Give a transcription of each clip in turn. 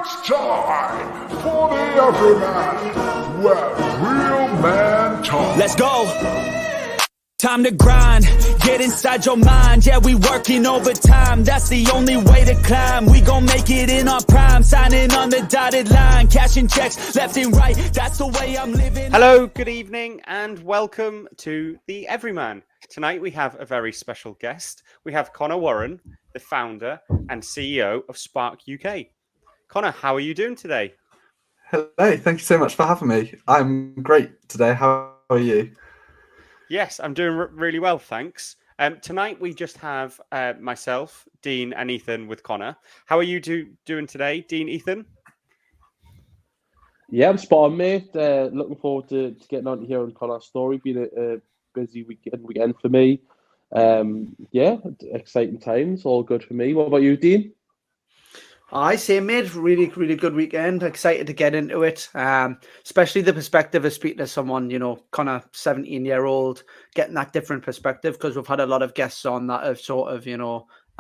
It's time for the Everyman, where real man talk. Let's go. Time to grind, get inside your mind. Yeah, we working overtime. That's the only way to climb. We gon' make it in our prime. Signing on the dotted line, cashing checks left and right. That's the way I'm living. Hello, good evening, and welcome to the Everyman. Tonight we have a very special guest. We have Conor Warren, the founder and CEO of Spark UK. Conor, how are you doing today? Hello, thank you so much for having me. I'm great today. How are you? Yes, I'm doing really well, thanks. Tonight we just have myself, Dean, and Ethan with Conor. How are you doing today, Dean, Ethan? Yeah, I'm spot on, mate. Looking forward to getting on to hearing Conor's story. Been a busy weekend for me. Yeah, exciting times. All good for me. What about you, Dean? I say, mate, really good weekend. Excited to get into it. Especially the perspective of speaking to someone, kind of 17-year-old, getting that different perspective, because we've had a lot of guests on that have sort of,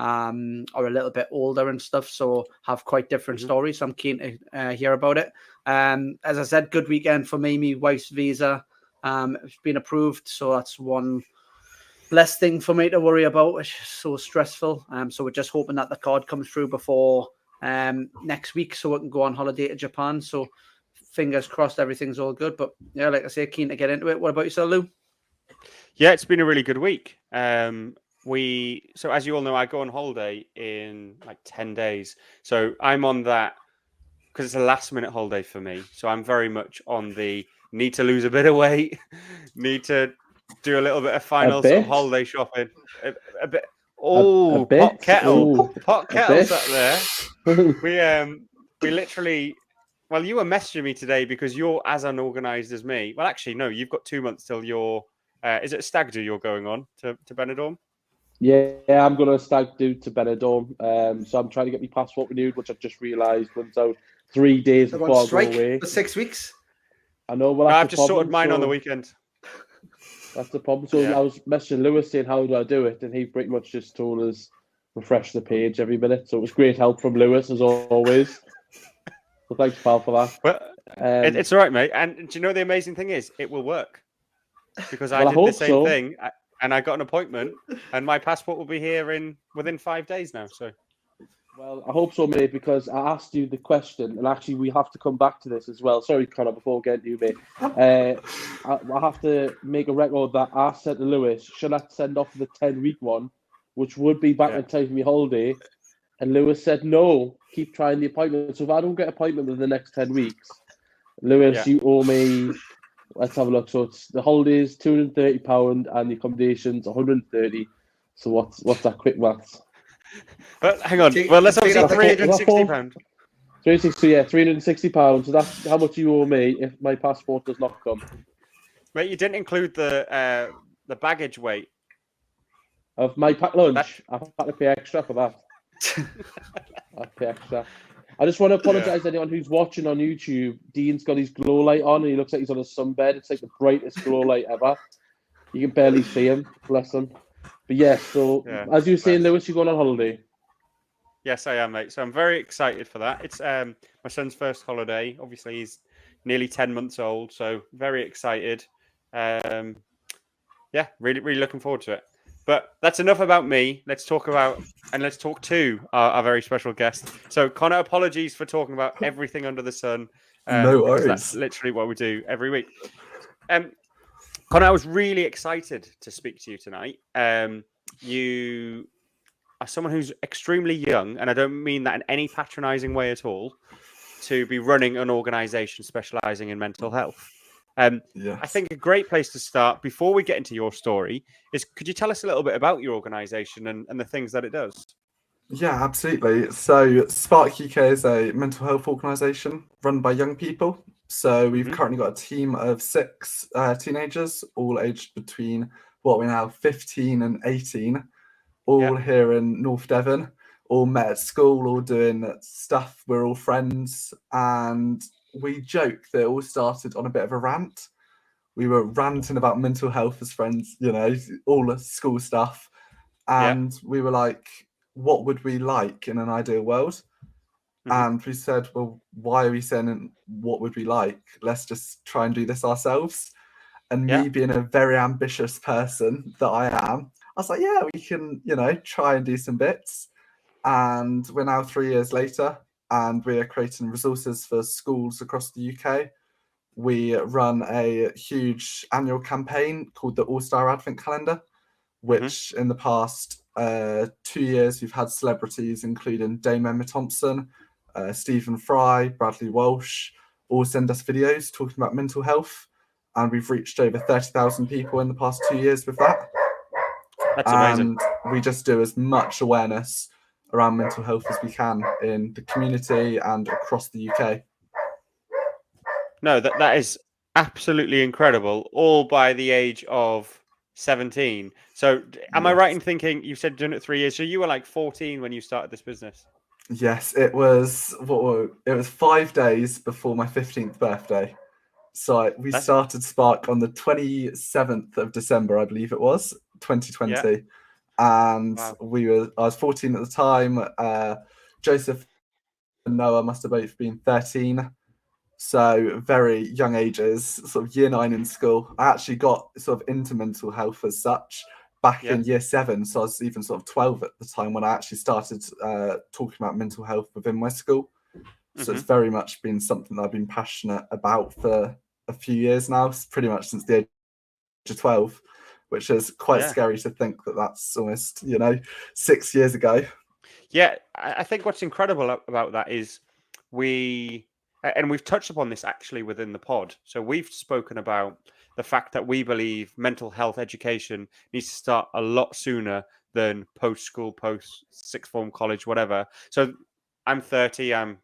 are a little bit older and stuff, so have quite different stories. So I'm keen to hear about it. As I said, good weekend for me. My wife's visa has been approved, so that's one less thing for me to worry about, which is so stressful. So we're just hoping that the card comes through before next week, so we can go on holiday to Japan. So fingers crossed, everything's all good. But yeah, like I say, keen to get into it. What about yourself, Lou? Yeah, it's been a really good week. So as you all know, I go on holiday in like 10 days. So I'm on that because it's a last minute holiday for me. So I'm very much on the need to lose a bit of weight, need to do a little bit of final sort of holiday shopping. A bit. Oh, pot kettle. Pot kettle's up there. We literally, well, you were messaging me today because you're as unorganized as me. Well, actually, no, you've got 2 months till you're, is it a stag do you're going on to Benidorm? Yeah, I'm going to stag do to Benidorm. So I'm trying to get my passport renewed, which I've just realised runs out 3 days before I go away. For 6 weeks? I know, well, I've just sorted mine on the weekend. That's the problem. So yeah. I was messaging Lewis saying, how do I do it? And he pretty much just told us, refresh the page every minute. So it was great help from Lewis, as always. So thanks, pal, for that. Well, it's all right, mate. And do you know the amazing thing is, it will work. Because I did the same thing, and I got an appointment, and my passport will be here within 5 days now. So, well, I hope so, mate, because I asked you the question, and actually we have to come back to this as well. Sorry, Conor, before getting to you, mate. I have to make a record that I said to Lewis, should I send off the 10-week one, which would be back in time for my holiday? And Lewis said, no, keep trying the appointment. So if I don't get an appointment within the next 10 weeks, Lewis, you owe me, let's have a look. So it's the holidays, £230, and the accommodations, 130. So what's that quick maths? But hang on. Well, let's have £360. 360, yeah, £360. So that's how much you owe me if my passport does not come. Mate, you didn't include the baggage weight Of my packed lunch. I've had to pay extra for that. I pay extra. I just want to apologise to anyone who's watching on YouTube. Dean's got his glow light on, and he looks like he's on a sunbed. It's like the brightest glow light ever. You can barely see him. Bless him. But as you were saying, Lewis, you're going on holiday. Yes, I am, mate. So I'm very excited for that. It's my son's first holiday. Obviously, he's nearly 10 months old, so very excited. Really looking forward to it. But that's enough about me. Let's talk to our very special guest. So, Conor, apologies for talking about everything under the sun. No worries. That's literally what we do every week. Conor, I was really excited to speak to you tonight. You are someone who's extremely young, and I don't mean that in any patronising way at all, to be running an organisation specialising in mental health. I think a great place to start, before we get into your story, is could you tell us a little bit about your organisation and the things that it does? Yeah, absolutely. So Spark UK is a mental health organisation run by young people. So we've currently got a team of 6 teenagers, all aged between 15 and 18, all here in North Devon, all met at school, all doing stuff. We're all friends, and we joke that it all started on a bit of a rant. We were ranting about mental health as friends, all the school stuff. And we were like, what would we like in an ideal world? And we said, well, why are we saying what would we like? Let's just try and do this ourselves. And me being a very ambitious person that I am, I was like, yeah, we can, try and do some bits. And we're now 3 years later, and we're creating resources for schools across the UK. We run a huge annual campaign called the All-Star Advent Calendar, which in the past 2 years, we've had celebrities including Dame Emma Thompson, Stephen Fry, Bradley Walsh, all send us videos talking about mental health. And we've reached over 30,000 people in the past 2 years with that. That's amazing. And we just do as much awareness around mental health as we can in the community and across the UK. No, that is absolutely incredible, all by the age of 17. So am I right in thinking you said doing it 3 years? So you were like 14 when you started this business? Yes, it was 5 days before my 15th birthday. So we started Spark on the 27th of December, I believe it was, 2020. Yeah. And Wow. I was 14 at the time. Joseph and Noah must have both been 13. So very young ages, sort of year 9 in school. I actually got sort of into mental health as such back in year 7. So I was even sort of 12 at the time when I actually started talking about mental health within my school. So it's very much been something that I've been passionate about for a few years now, pretty much since the age of 12, which is quite scary to think that that's almost, 6 years ago. Yeah, I think what's incredible about that is we've touched upon this actually within the pod. So we've spoken about the fact that we believe mental health education needs to start a lot sooner than post-school, post-sixth form, college, whatever. So I'm 30, I'm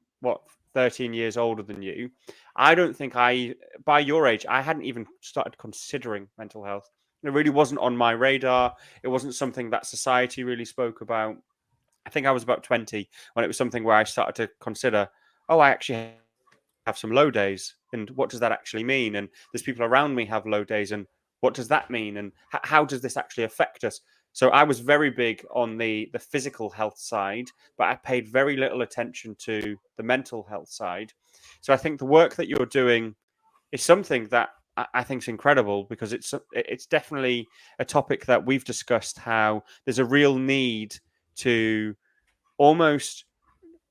13 years older than you. I don't think by your age, I hadn't even started considering mental health. It really wasn't on my radar. It wasn't something that society really spoke about. I think I was about 20 when it was something where I started to consider, I actually have some low days. And what does that actually mean? And there's people around me have low days. And what does that mean? And how does this actually affect us? So I was very big on the physical health side, but I paid very little attention to the mental health side. So I think the work that you're doing is something that I think is incredible, because it's definitely a topic that we've discussed, how there's a real need to almost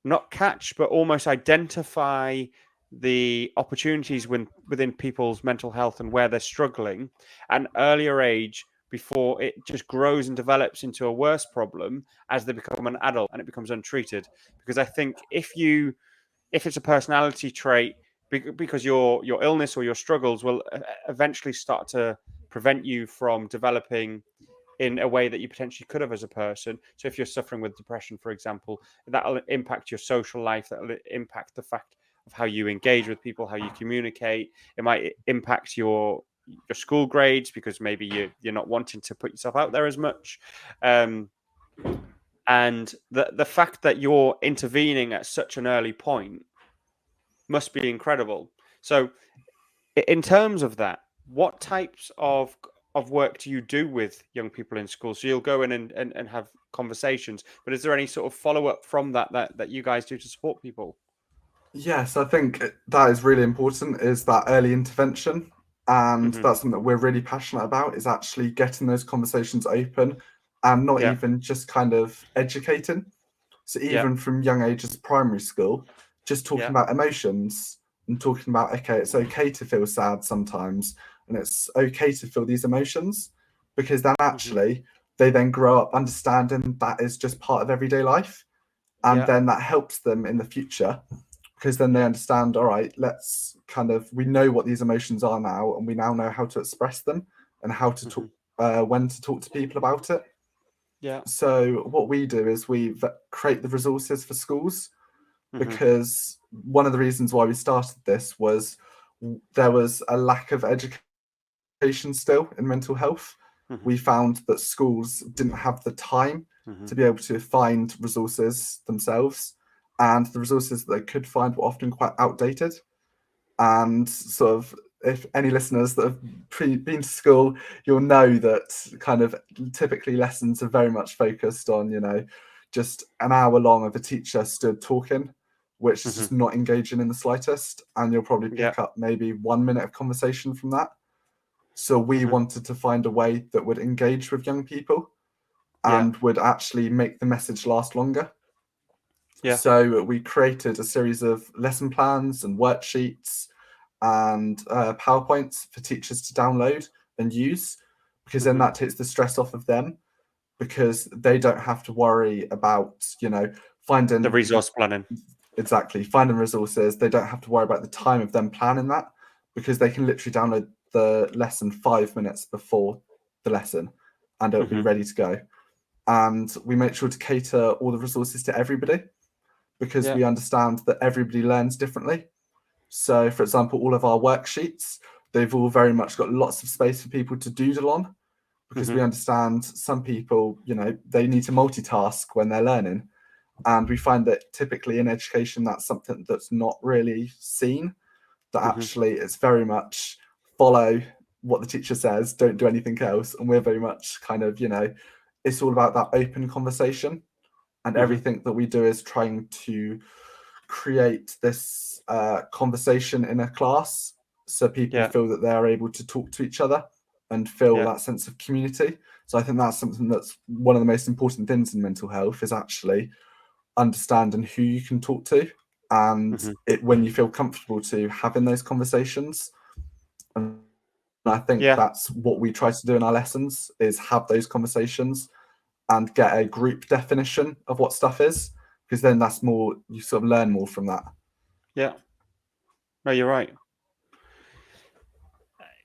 not catch, but almost identify the opportunities within people's mental health and where they're struggling at an earlier age, before it just grows and develops into a worse problem as they become an adult and it becomes untreated. Because I think if it's a personality trait, because your illness or your struggles will eventually start to prevent you from developing in a way that you potentially could have as a person. So if you're suffering with depression, for example, that'll impact your social life. That'll impact the fact of how you engage with people, how you communicate. It might impact your school grades, because maybe you're not wanting to put yourself out there as much. And the fact that you're intervening at such an early point must be incredible. So in terms of that, what types of work do you do with young people in school? So you'll go in and have conversations, but is there any sort of follow-up from that you guys do to support people? Yes, I think that is really important, is that early intervention. And that's something that we're really passionate about, is actually getting those conversations open and not even just kind of educating. So even from young ages, primary school, just talking about emotions and talking about, okay, it's okay to feel sad sometimes, and it's okay to feel these emotions, because then actually they then grow up understanding that is just part of everyday life. And then that helps them in the future, because then they understand, all right, we know what these emotions are now, and we now know how to express them and how to talk, when to talk to people about it. Yeah. So what we do is we create the resources for schools, because one of the reasons why we started this was there was a lack of education still in mental health. We found that schools didn't have the time to be able to find resources themselves, and the resources that they could find were often quite outdated. And sort of, if any listeners that have been to school, you'll know that kind of typically lessons are very much focused on, just an hour long of a teacher stood talking, which is just not engaging in the slightest, and you'll probably pick up maybe 1 minute of conversation from that. So we wanted to find a way that would engage with young people and would actually make the message last longer. So we created a series of lesson plans and worksheets and PowerPoints for teachers to download and use, because then that takes the stress off of them, because they don't have to worry about, finding the resource planning. Exactly, finding resources. They don't have to worry about the time of them planning that, because they can literally download the lesson 5 minutes before the lesson and it'll be ready to go. And we make sure to cater all the resources to everybody, because we understand that everybody learns differently. So, for example, all of our worksheets, they've all very much got lots of space for people to doodle on, because we understand some people, they need to multitask when they're learning. And we find that typically in education, that's something that's not really seen, that actually it's very much follow what the teacher says, don't do anything else. And we're very much kind of, it's all about that open conversation. And everything that we do is trying to create this conversation in a class, so people feel that they're able to talk to each other and feel that sense of community. So I think that's something that's one of the most important things in mental health, is actually understanding who you can talk to, and when you feel comfortable to having those conversations. And I think that's what we try to do in our lessons, is have those conversations and get a group definition of what stuff is, because then that's more, you sort of learn more from that. Yeah. No, you're right.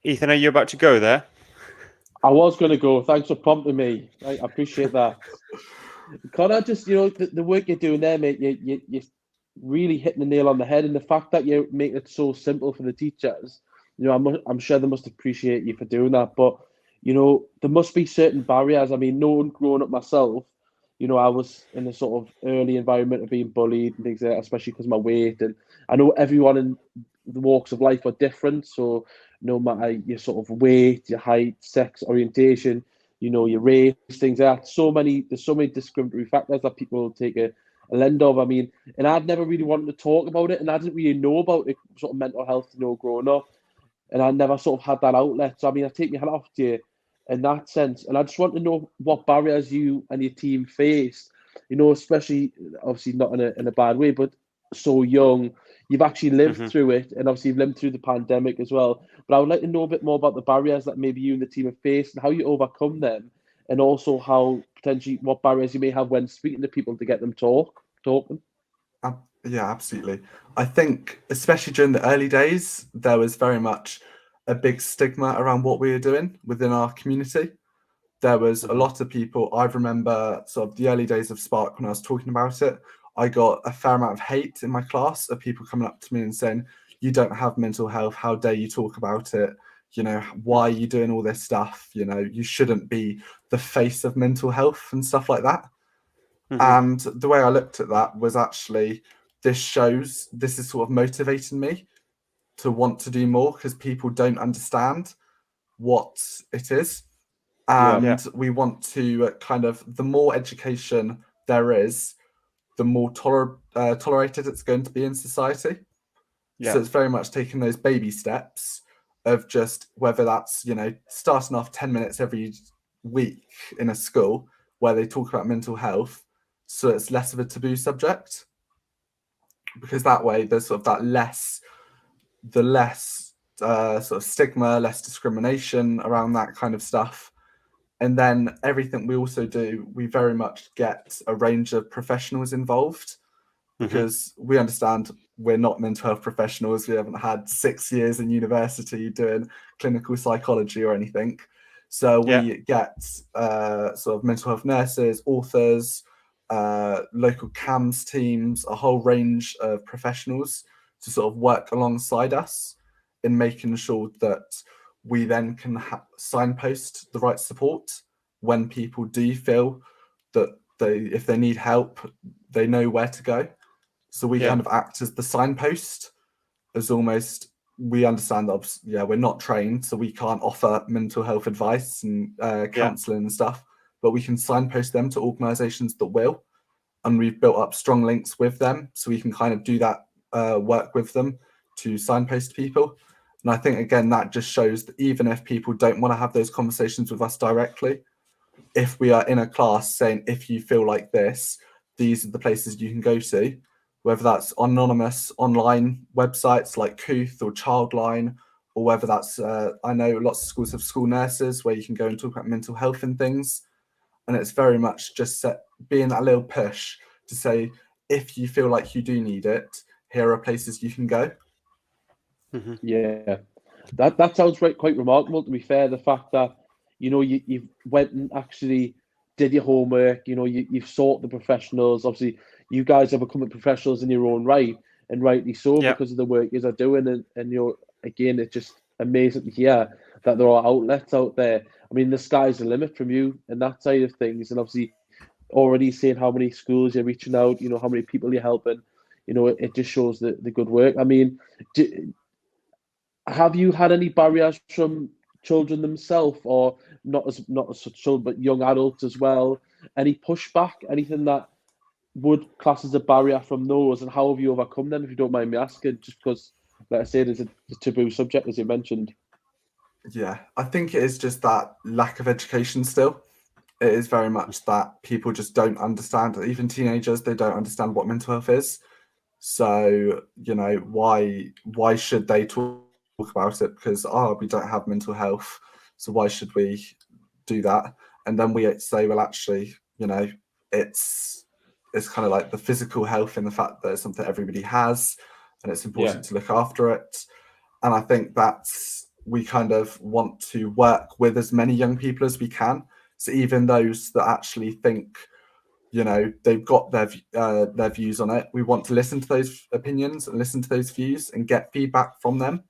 Ethan, are you about to go there? I was going to go. Thanks for prompting me. I appreciate that. Conor, just, the work you're doing there, mate, you're really hitting the nail on the head. And the fact that you make it so simple for the teachers, I'm sure they must appreciate you for doing that. But, there must be certain barriers. I mean, knowing growing up myself, I was in a sort of early environment of being bullied and things like that, especially because of my weight. And I know everyone in the walks of life are different. So no matter your sort of weight, your height, sex, orientation, your race, things like that. There's so many discriminatory factors that people take a lend of. I mean, and I'd never really wanted to talk about it, and I didn't really know about it, sort of mental health, growing up. And I never sort of had that outlet. So I mean, I take my hat off to you in that sense. And I just want to know what barriers you and your team faced, especially, obviously not in a bad way, but so young. You've actually lived through it, and obviously you've lived through the pandemic as well. But I would like to know a bit more about the barriers that maybe you and the team have faced and how you overcome them, and also how potentially what barriers you may have when speaking to people to get them talking. Yeah, absolutely. I think especially during the early days, there was very much a big stigma around what we were doing within our community. There was a lot of people. I remember sort of the early days of Spark when I was talking about it. I got a fair amount of hate in my class of people coming up to me and saying, "You don't have mental health. How dare you talk about it? Why are you doing all this stuff? You shouldn't be the face of mental health," and stuff like that. And the way I looked at that was actually, this is sort of motivating me to want to do more, because people don't understand what it is. And we want to kind of, the more education there is, the more tolerated it's going to be in society. So it's very much taking those baby steps of just, whether that's, starting off 10 minutes every week in a school where they talk about mental health, so it's less of a taboo subject, because that way there's sort of that less sort of stigma, less discrimination around that kind of stuff. And then everything we also do, we very much get a range of professionals involved, because we understand we're not mental health professionals. We haven't had 6 years in university doing clinical psychology or anything. So we get sort of mental health nurses, authors, local CAMS teams, a whole range of professionals to sort of work alongside us in making sure that we then can signpost the right support when people do feel that if they need help, they know where to go. So we kind of act as the signpost, as almost, we understand that, we're not trained, so we can't offer mental health advice and counselling and stuff, but we can signpost them to organisations that will. and we've built up strong links with them, so we can kind of do that work with them to signpost people. And I think, again, that just shows that even if people don't want to have those conversations with us directly, if we are in a class saying, if you feel like this, these are the places you can go to, whether that's anonymous online websites like Kooth or Childline, or whether that's, I know lots of schools have school nurses where you can go and talk about mental health and things. And it's very much just being that little push to say, if you feel like you do need it, here are places you can go. Mm-hmm. Yeah, that sounds quite remarkable. To be fair, the fact that you went and actually did your homework. You've sought the professionals. Obviously, you guys are becoming professionals in your own right, and rightly so, Yeah. because of the work you are doing. And again, it's just amazing to hear that there are outlets out there. I mean, the sky's the limit from you and that side of things. And obviously, already seeing how many schools you're reaching out. How many people you're helping. It just shows the good work. I mean, have you had any barriers from children themselves, or not as such children, but young adults as well? Any pushback, anything that would class as a barrier from those, and how have you overcome them, if you don't mind me asking? Just because, like I said, it's a taboo subject, as you mentioned. Yeah, I think it is just that lack of education still. It is very much that people just don't understand, even teenagers, they don't understand what mental health is. So, why should they talk about it? Because, we don't have mental health, so why should we do that? And then we say, well, actually, it's kind of like the physical health in the fact that it's something everybody has, and it's important to look after it. And I think we kind of want to work with as many young people as we can. So even those that actually think, they've got their views on it, we want to listen to those opinions and listen to those views and get feedback from them.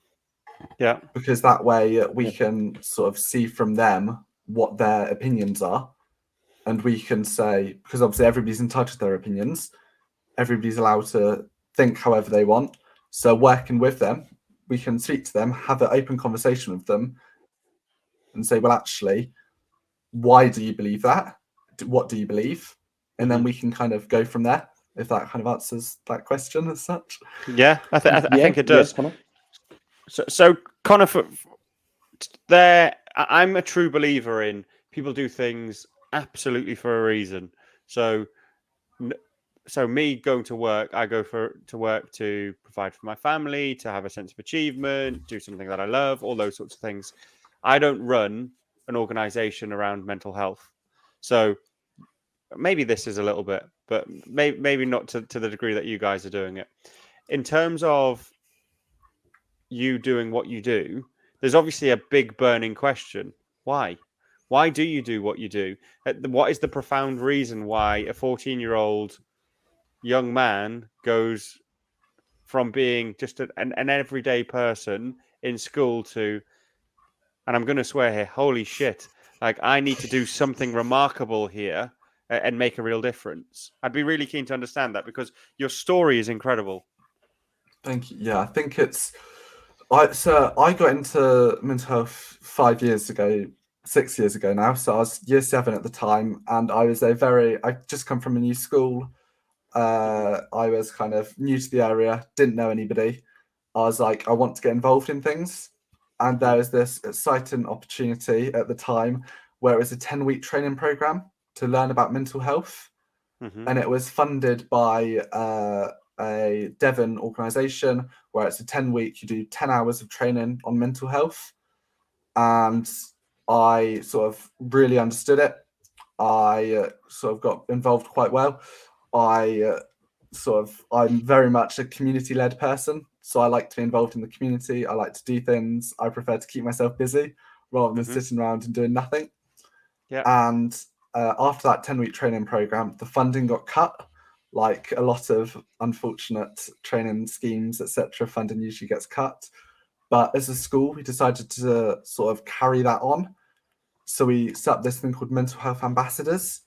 Yeah. Because that way we can sort of see from them what their opinions are. And we can say, because obviously everybody's entitled to their opinions, everybody's allowed to think however they want. So working with them, we can speak to them, have an open conversation with them, and say, well, actually, why do you believe that? What do you believe? And then we can kind of go from there, if that kind of answers that question as such. Yeah, I think it does. Connor. So Connor, I'm a true believer in people do things absolutely for a reason. So me going to work, I go to work to provide for my family, to have a sense of achievement, do something that I love, all those sorts of things. I don't run an organization around mental health. So maybe this is a little bit, but maybe not to the degree that you guys are doing it. In terms of you doing what you do, there's obviously a big burning question. Why? Why do you do what you do? What is the profound reason why a 14-year-old young man goes from being just an everyday person in school to, and I'm going to swear here, holy shit, like I need to do something remarkable here and make a real difference? I'd be really keen to understand that, because your story is incredible. Thank you. Yeah, I think I got into mental health 6 years ago now. So I was year 7 at the time, and I just come from a new school. I was kind of new to the area, didn't know anybody. I was like, I want to get involved in things. And there was this exciting opportunity at the time where it was a 10-week training program to learn about mental health. Mm-hmm. And it was funded by a Devon organisation where it's a 10-week, you do 10 hours of training on mental health. And I sort of really understood it. I sort of got involved quite well. I'm very much a community-led person. So I like to be involved in the community. I like to do things. I prefer to keep myself busy rather than sitting around and doing nothing. Yeah. And after that 10-week training program, the funding got cut. Like a lot of unfortunate training schemes, etc., funding usually gets cut. But as a school, we decided to sort of carry that on. So we set up this thing called Mental Health Ambassadors,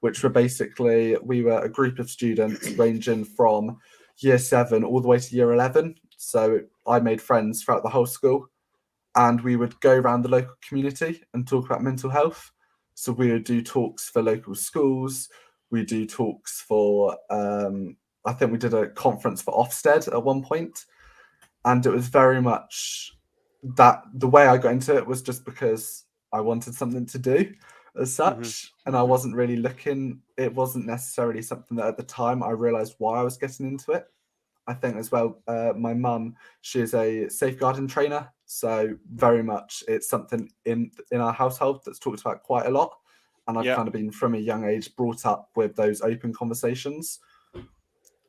which we were a group of students ranging from year 7 all the way to year 11. So I made friends throughout the whole school, and we would go around the local community and talk about mental health. So we would do talks for local schools. We do talks for, I think we did a conference for Ofsted at one point, and it was very much that the way I got into it was just because I wanted something to do as such, and I wasn't really looking. It wasn't necessarily something that at the time I realized why I was getting into it. I think as well, my mum, she is a safeguarding trainer, so very much it's something in our household that's talked about quite a lot, and I've kind of been from a young age brought up with those open conversations,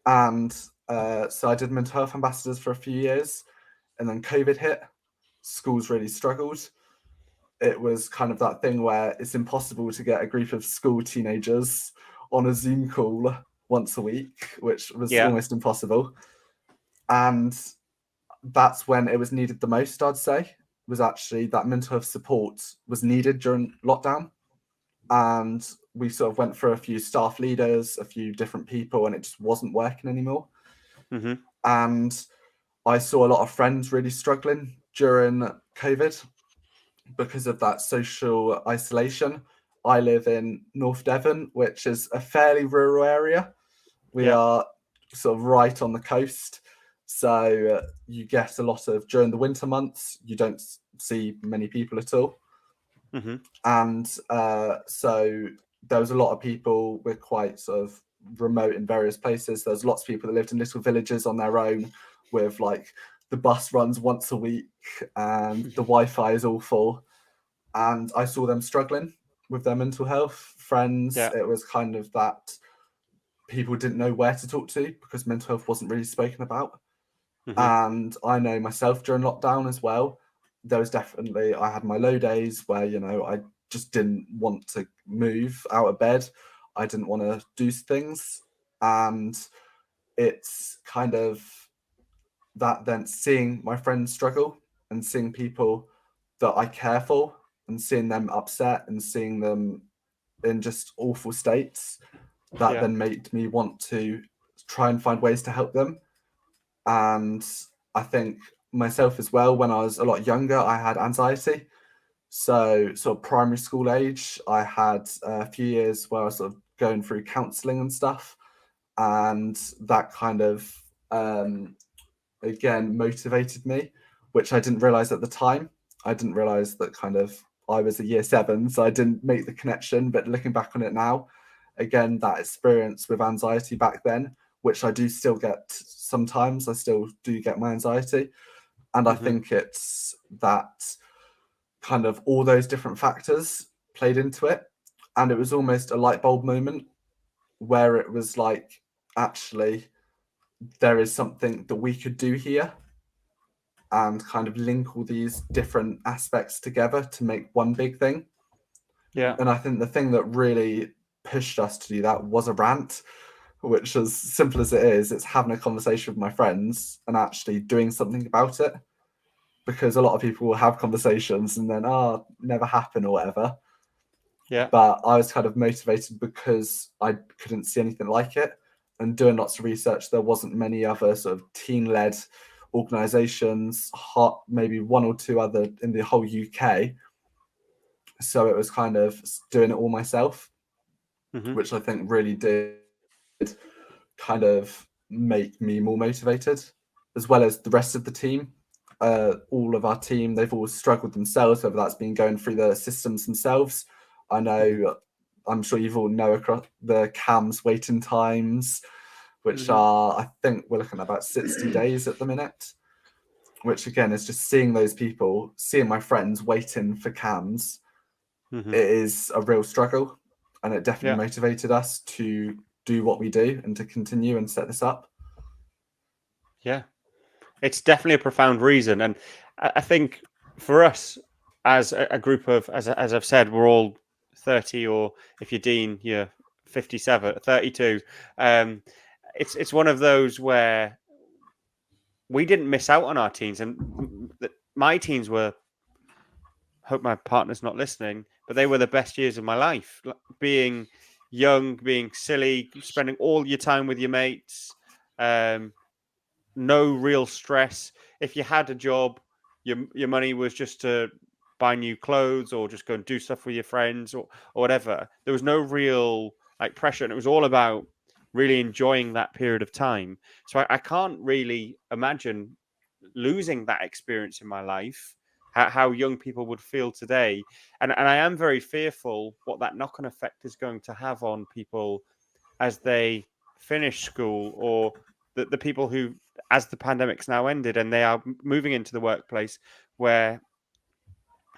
and so I did mental health ambassadors for a few years, and then COVID hit, schools really struggled. It was kind of that thing where it's impossible to get a group of school teenagers on a Zoom call once a week, which was almost impossible. And that's when it was needed the most, I'd say, was actually that mental health support was needed during lockdown. And we sort of went for a few staff leaders, a few different people, and it just wasn't working anymore. And I saw a lot of friends really struggling during COVID because of that social isolation. I live in North Devon, which is a fairly rural area. We are sort of right on the coast. So you get a lot of, during the winter months, you don't see many people at all. And so there was a lot of people with quite sort of remote in various places. There's lots of people that lived in little villages on their own with like the bus runs once a week and the Wi-Fi is awful. And I saw them struggling with their mental health. Friends, it was kind of that people didn't know where to talk to because mental health wasn't really spoken about. And I know myself during lockdown as well, there was definitely, I had my low days where, you know, I just didn't want to move out of bed. I didn't want to do things. And it's kind of that then seeing my friends struggle and seeing people that I care for and seeing them upset and seeing them in just awful states, that then made me want to try and find ways to help them. And I think myself as well, when I was a lot younger, I had anxiety. So sort of primary school age, I had a few years where I was sort of going through counselling and stuff. And that kind of, again, motivated me, which I didn't realise at the time. I didn't realise that kind of I was a year 7, so I didn't make the connection. But looking back on it now, again, that experience with anxiety back then, which I do still get sometimes, I still do get my anxiety. And I think it's that kind of all those different factors played into it. And it was almost a light bulb moment where it was like, actually, there is something that we could do here and kind of link all these different aspects together to make one big thing. And I think the thing that really pushed us to do that was a rant, which, as simple as it is, it's having a conversation with my friends and actually doing something about it. Because a lot of people will have conversations and then, never happen or whatever. But I was kind of motivated because I couldn't see anything like it. And doing lots of research, there wasn't many other sort of teen-led organisations, maybe one or two other in the whole UK. So it was kind of doing it all myself, which I think really did kind of make me more motivated, as well as the rest of the team. All of our team, they've all struggled themselves, whether that's been going through the systems themselves. I know, I'm sure you've all know across the CAMS waiting times, which are, I think we're looking at about 60 days at the minute, which again is just seeing those people, seeing my friends waiting for CAMS. It is a real struggle, and it definitely motivated us to do what we do and to continue and set this up. It's definitely a profound reason. And I think for us as a group of, as I've said, we're all 30, or if you're Dean, you're 57, 32. It's one of those where we didn't miss out on our teens. And my teens were, hope my partner's not listening, but they were the best years of my life. Being young, being silly, spending all your time with your mates, no real stress. If you had a job, your money was just to buy new clothes or just go and do stuff with your friends or whatever. There was no real like pressure, and it was all about really enjoying that period of time. So I can't really imagine losing that experience in my life. How young people would feel today, and I am very fearful what that knock-on effect is going to have on people as they finish school, or the people who, as the pandemic's now ended and they are moving into the workplace, where,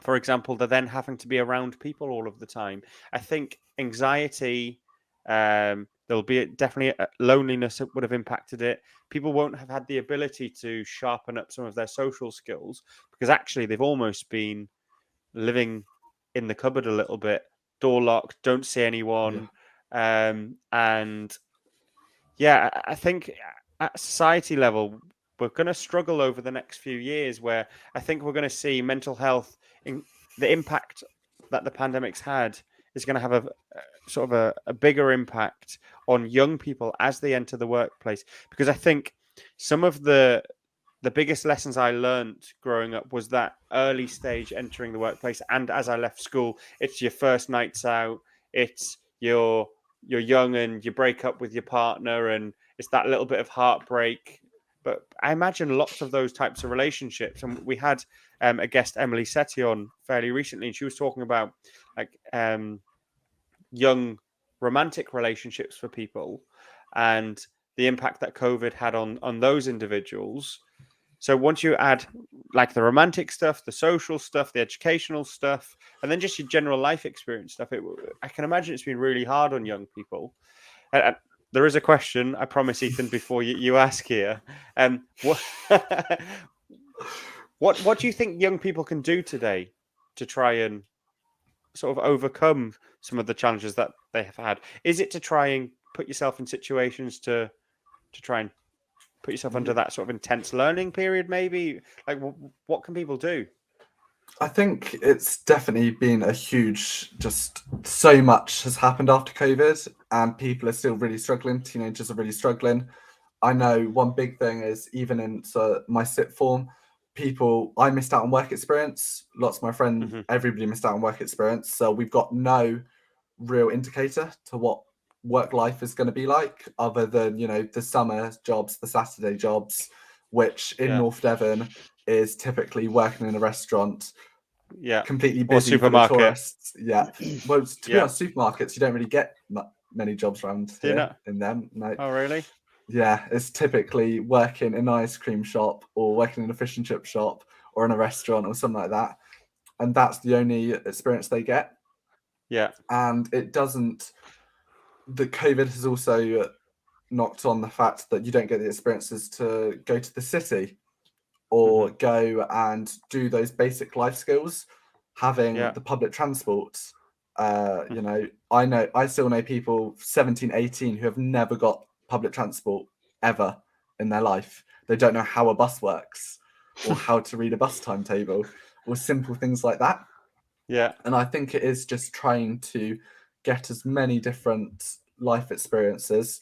for example, they're then having to be around people all of the time. I think anxiety, there'll be definitely loneliness that would have impacted it. People won't have had the ability to sharpen up some of their social skills, because actually they've almost been living in the cupboard a little bit, door locked, don't see anyone. And yeah, I think at society level, we're going to struggle over the next few years, where I think we're going to see mental health, in the impact that the pandemic's had is going to have a sort of a bigger impact on young people as they enter the workplace. Because I think some of the biggest lessons I learned growing up was that early stage entering the workplace. And as I left school, it's your first nights out, it's you're young and you break up with your partner, and it's that little bit of heartbreak. But I imagine lots of those types of relationships, and we had a guest, Emily Setti, on fairly recently, and she was talking about like young romantic relationships for people and the impact that COVID had on those individuals. So once you add like the romantic stuff, the social stuff, the educational stuff, and then just your general life experience stuff, I can imagine it's been really hard on young people. And there is a question, I promise, Ethan, before you ask here. What, what do you think young people can do today to try and sort of overcome some of the challenges that they have had? Is it to try and put yourself in situations to try and put yourself under that sort of intense learning period, maybe? Like, what can people do? I think it's definitely been a huge, just so much has happened after COVID, and people are still really struggling. Teenagers are really struggling. I know one big thing is, even in my sit form, I missed out on work experience. Lots of my friends, everybody missed out on work experience. So we've got no real indicator to what work life is going to be like, other than, the summer jobs, the Saturday jobs, which in North Devon is typically working in a restaurant, completely busy for the tourists. Well, to be honest, supermarkets, you don't really get many jobs around here in them. No. Oh, really? Yeah, it's typically working in an ice cream shop, or working in a fish and chip shop, or in a restaurant or something like that, and that's the only experience they get. And it doesn't. The COVID has also knocked on the fact that you don't get the experiences to go to the city, or go and do those basic life skills, having the public transport. I still know people 17, 18 who have never got public transport ever in their life. They don't know how a bus works, or how to read a bus timetable, or simple things like that. And I think it is just trying to get as many different life experiences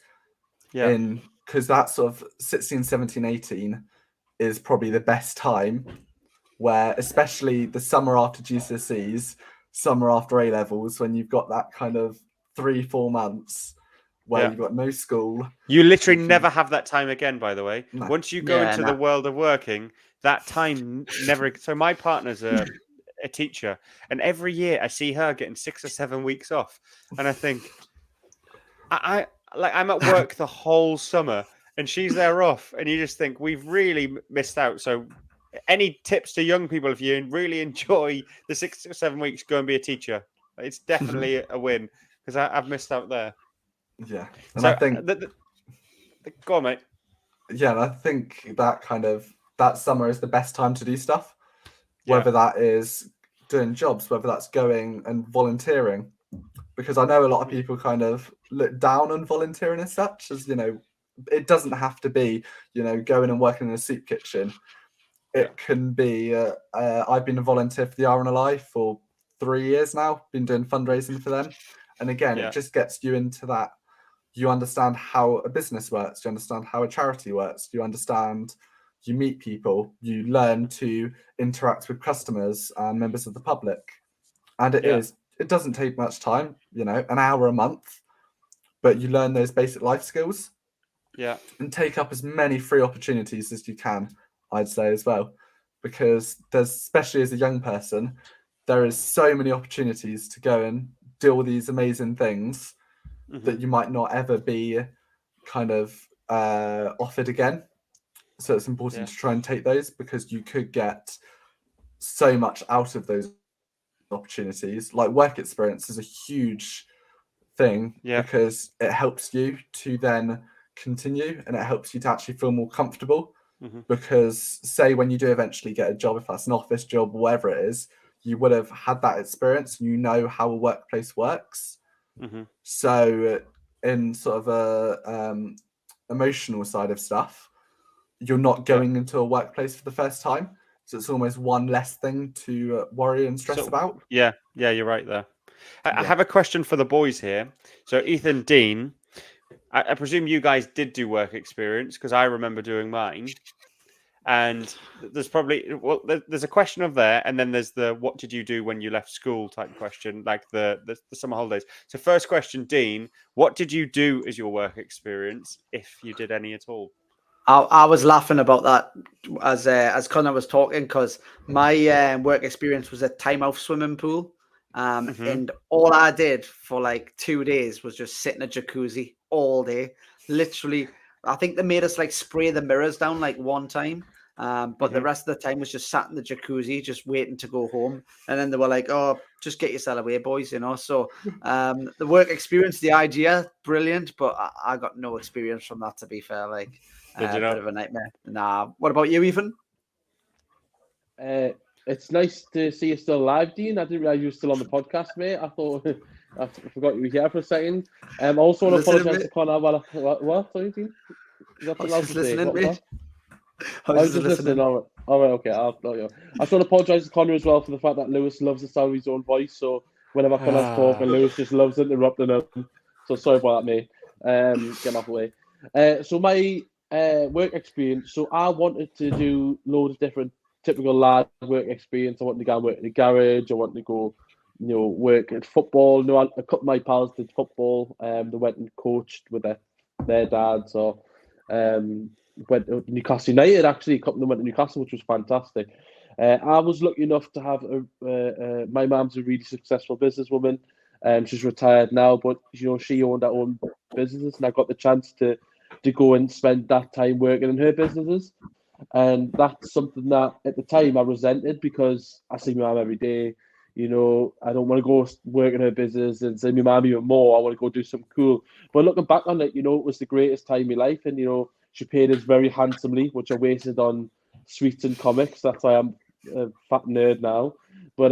in, because that sort of 16, 17, 18 is probably the best time, where especially the summer after GCSEs, summer after A levels, when you've got that kind of 3-4 months where you've got no school. You literally never have that time again, by the way. No. Once you go into the world of working, that time never. So my partner's a teacher, and every year I see her getting 6 or 7 weeks off, and I think I'm at work the whole summer, and she's there off, and you just think we've really missed out. So any tips to young people, if you really enjoy the 6 or 7 weeks, go and be a teacher. It's definitely a win, because I've missed out there. Yeah, and so I think go on, mate. Yeah, and I think that summer is the best time to do stuff, whether that is doing jobs, whether that's going and volunteering, because I know a lot of people kind of look down on volunteering as such, as it doesn't have to be going and working in a soup kitchen. It can be I've been a volunteer for the RNLI for 3 years now, been doing fundraising for them, and again it just gets you into that. You understand how a business works, you understand how a charity works, you meet people, you learn to interact with customers and members of the public. And it doesn't take much time, an hour a month, but you learn those basic life skills. Yeah. And take up as many free opportunities as you can, I'd say as well, because there's, especially as a young person, there is so many opportunities to go and do all these amazing things that you might not ever be kind of offered again. So it's important to try and take those, because you could get so much out of those opportunities. Like work experience is a huge thing because it helps you to then continue, and it helps you to actually feel more comfortable. Because say when you do eventually get a job, if that's an office job or whatever it is, you would have had that experience and you know how a workplace works. So in sort of a emotional side of stuff, you're not going into a workplace for the first time, so it's almost one less thing to worry and stress about. Yeah, you're right there. I have a question for the boys here. So Ethan, Dean, I presume you guys did do work experience, because I remember doing mine. And there's probably, there's a question of there, and then there's the what did you do when you left school type question, like the summer holidays. So first question, Dean, what did you do as your work experience, if you did any at all? I was laughing about that as Conor was talking, because my work experience was at Tynemouth swimming pool. And all I did for like 2 days was just sit in a jacuzzi all day. Literally, I think they made us like spray the mirrors down like one time. But the rest of the time was just sat in the jacuzzi, just waiting to go home. And then they were like, "Oh, just get yourself away, boys," you know. So the work experience, the idea, brilliant, but I got no experience from that, to be fair. Like, a bit of a nightmare. Nah. What about you, Ethan? It's nice to see you still alive, Dean. I didn't realize you were still on the podcast, mate. I thought I forgot you were here for a second. I also want to apologise to Conor. What? Sorry, Dean? I was just listening, mate. I was just listening. All right, okay. I just want to apologise to Conor as well for the fact that Lewis loves the sound of his own voice. So whenever Conor's talking, Lewis just loves interrupting him. So sorry about that, mate. Get off the way. So my work experience. So I wanted to do loads of different typical lad work experience. I wanted to go and work in the garage. I wanted to go, work at football. A couple of my pals did football. They went and coached with their dads, or went to Newcastle United. Actually, a couple of them went to Newcastle, which was fantastic. I was lucky enough to have my mum's a really successful businesswoman. She's retired now, but she owned her own businesses, and I got the chance to go and spend that time working in her businesses. And that's something that at the time I resented, because I see my mum every day. I don't want to go work in her business and see my mum even more. I want to go do something cool. But looking back on it, it was the greatest time in my life. And, she paid us very handsomely, which I wasted on sweets and comics. That's why I'm a fat nerd now. But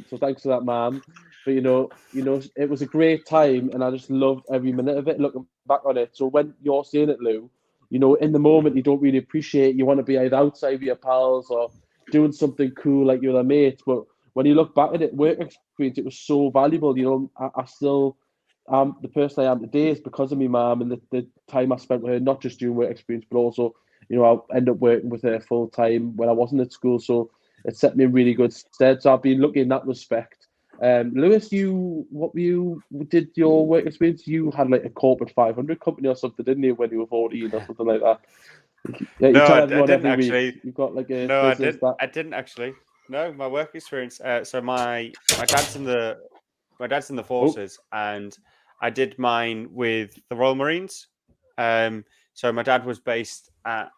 so thanks for that, ma'am. But, it was a great time, and I just loved every minute of it, looking back on it. So when you're saying it, Lou, in the moment, you don't really appreciate. You want to be either outside with your pals or doing something cool like your other mates. But when you look back at it, work experience, it was so valuable. I still am the person I am today is because of my mum and the time I spent with her, not just doing work experience, but also, I ended up working with her full time when I wasn't at school. So it set me in really good stead. So I've been lucky in that respect. Lewis, you did your work experience? You had like a corporate 500 company or something, didn't you, when you were 14 or something like that? Yeah, no, I didn't actually. Week. You've got like a no, business I didn't actually. No, my work experience. So my dad's in the forces, and I did mine with the Royal Marines. So my dad was based at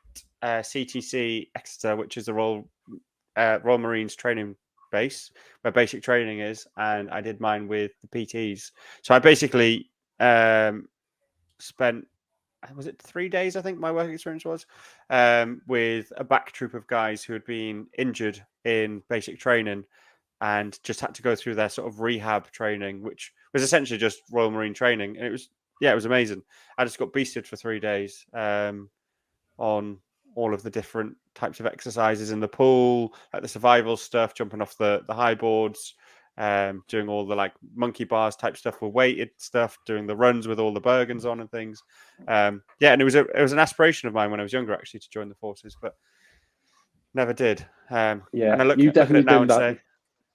CTC Exeter, which is the Royal Marines training base where basic training is, and I did mine with the PTs. So I basically spent, was it 3 days, I think my work experience was, with a back troop of guys who had been injured in basic training and just had to go through their sort of rehab training, which was essentially just Royal Marine training. And it was amazing. I just got beasted for 3 days on all of the different types of exercises in the pool, like the survival stuff, jumping off the high boards, doing all the like monkey bars type stuff with weighted stuff, doing the runs with all the Bergens on and things. And it was an aspiration of mine when I was younger, actually, to join the forces, but never did. And I look at it now and say,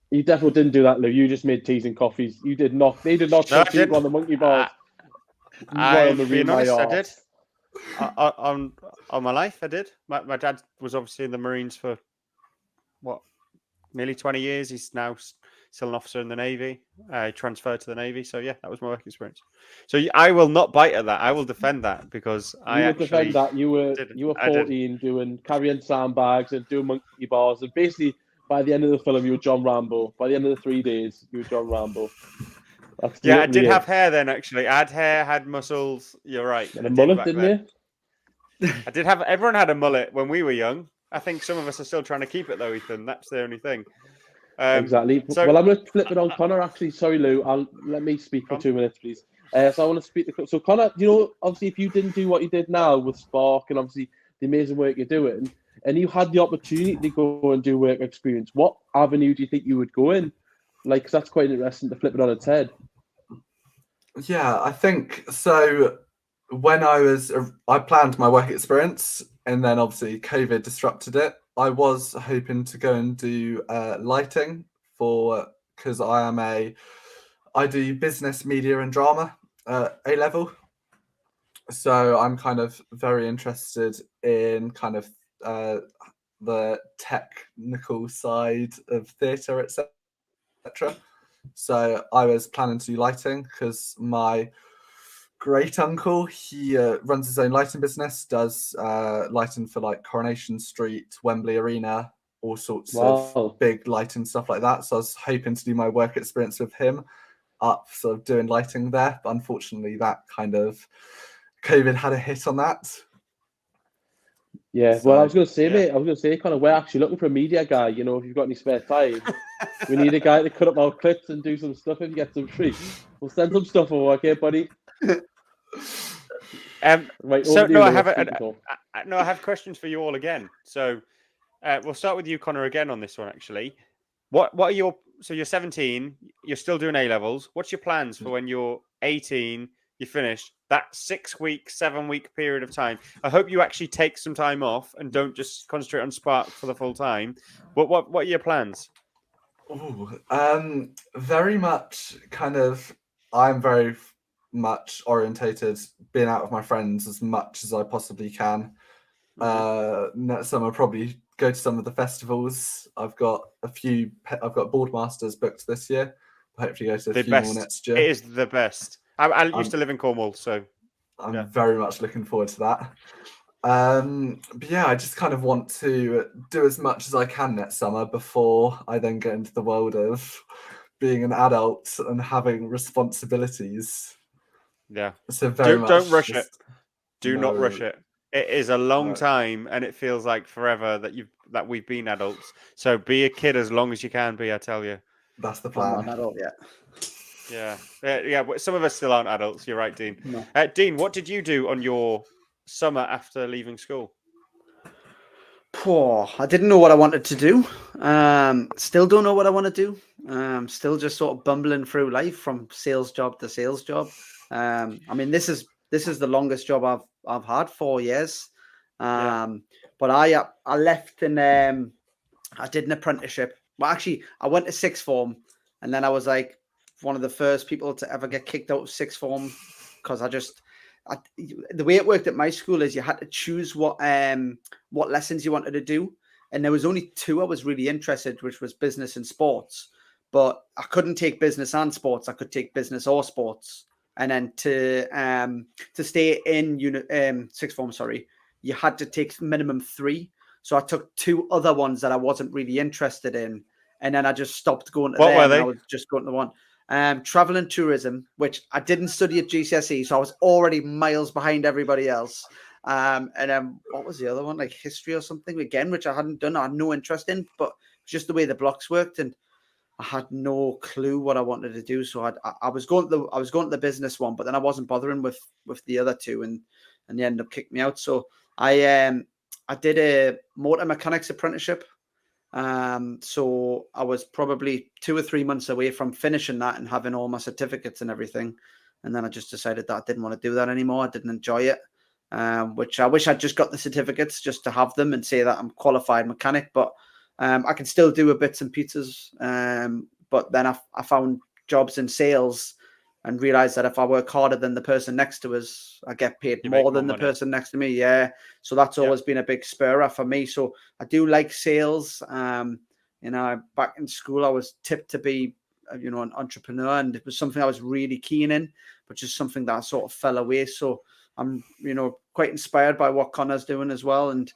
you definitely didn't do that, Lou. You just made teas and coffees. You did not. They did not touch you on the monkey bars. Royal To be Marine, my honest, I did. arse. On my life, I did. My dad was obviously in the Marines for nearly 20 years. He's now still an officer in the Navy. I transferred to the Navy, so yeah, that was my work experience. So I will not bite at that. I will defend that because I You would actually defend that. You were did. 14 carrying sandbags and doing monkey bars, and basically by the end of the film you were John Rambo. By the end of the 3 days you were John Rambo. That's Yeah, I literally did it. have hair then. Actually, I had hair, had muscles. You're right. And I a did mullet, back didn't then. you? I did have. Everyone had a mullet when we were young. I think some of us are still trying to keep it though, Ethan. That's the only thing. Exactly. So Well, I'm going to flip it on Connor. Actually, sorry, Lou. Let me speak for Con- 2 minutes, please. So I want to speak to. So Connor, obviously, if you didn't do what you did now with Spark and obviously the amazing work you're doing, and you had the opportunity to go and do work experience, what avenue do you think you would go in? Like, 'cause that's quite interesting to flip it on its head. Yeah, I think so. When I planned my work experience, and then obviously COVID disrupted it. I was hoping to go and do lighting because I do business, media, and drama A level. So I'm kind of very interested in kind of the technical side of theatre, etc. So I was planning to do lighting because my great uncle, he runs his own lighting business, does lighting for like Coronation Street, Wembley Arena, all sorts Wow. of big lighting stuff like that. So I was hoping to do my work experience with him up sort of doing lighting there. But unfortunately that kind of COVID had a hit on that. Yeah, So, well, I was going to say, yeah. mate, kind of, we're actually looking for a media guy. If you've got any spare time, we need a guy to cut up our clips and do some stuff. If you get some free, we'll send some stuff over, okay, buddy? Right. So over to no, you, I Lewis. have I have questions for you all again. So we'll start with you, Connor, again on this one. Actually, what are your you're 17, you're still doing A levels. What's your plans for when you're 18? You finish that 6 week, 7 week period of time. I hope you actually take some time off and don't just concentrate on Spark for the full time. What are your plans? Very much kind of. I'm very much orientated being out with my friends as much as I possibly can. Next summer, probably go to some of the festivals. I've got Boardmasters booked this year. Hopefully, go to a few more next year. It is the best. I used to live in Cornwall, so I'm very much looking forward to that. But yeah, I just kind of want to do as much as I can next summer before I then get into the world of being an adult and having responsibilities. Yeah. So don't rush it. Do No. not rush it. It is a long time, and it feels like forever that we've been adults. So be a kid as long as you can be. I tell you. That's the I'm plan. not an adult yet. Yeah. But some of us still aren't adults. You're right, Dean. No. Dean, what did you do on your summer after leaving school? Poor. I didn't know what I wanted to do. Still don't know what I want to do. Still just sort of bumbling through life from sales job to sales job. I mean, this is the longest job I've had, 4 years. But I left and I did an apprenticeship. Well, actually, I went to sixth form, and then I was like one of the first people to ever get kicked out of sixth form because the way it worked at my school is you had to choose what lessons you wanted to do, and there was only 2 I was really interested, which was business and sports. But I couldn't take business and sports. I could take business or sports. And then to stay in sixth form, you had to take minimum 3. So I took 2 other ones that I wasn't really interested in, and then I just stopped going to them. What were they? I was just going to one. Travel and tourism, which I didn't study at GCSE, so I was already miles behind everybody else. And then what was the other one? Like history or something again, which I hadn't done. I had no interest in, but just the way the blocks worked, and I had no clue what I wanted to do. So I was going to the business one, but then I wasn't bothering with the other 2, and they ended up kicking me out. So I did a motor mechanics apprenticeship. So I was probably 2 or 3 months away from finishing that and having all my certificates and everything. And then I just decided that I didn't want to do that anymore. I didn't enjoy it. Which I wish I'd just got the certificates just to have them and say that I'm qualified mechanic, but I can still do a bits and pieces. But then I found jobs in sales and realize that if I work harder than the person next to us, I get paid You make more more than the money. person next to me. Yeah. So that's always been a big spurrer for me. So I do like sales. Back in school, I was tipped to be, an entrepreneur, and it was something I was really keen in, but just something that sort of fell away. So I'm, quite inspired by what Conor's doing as well. And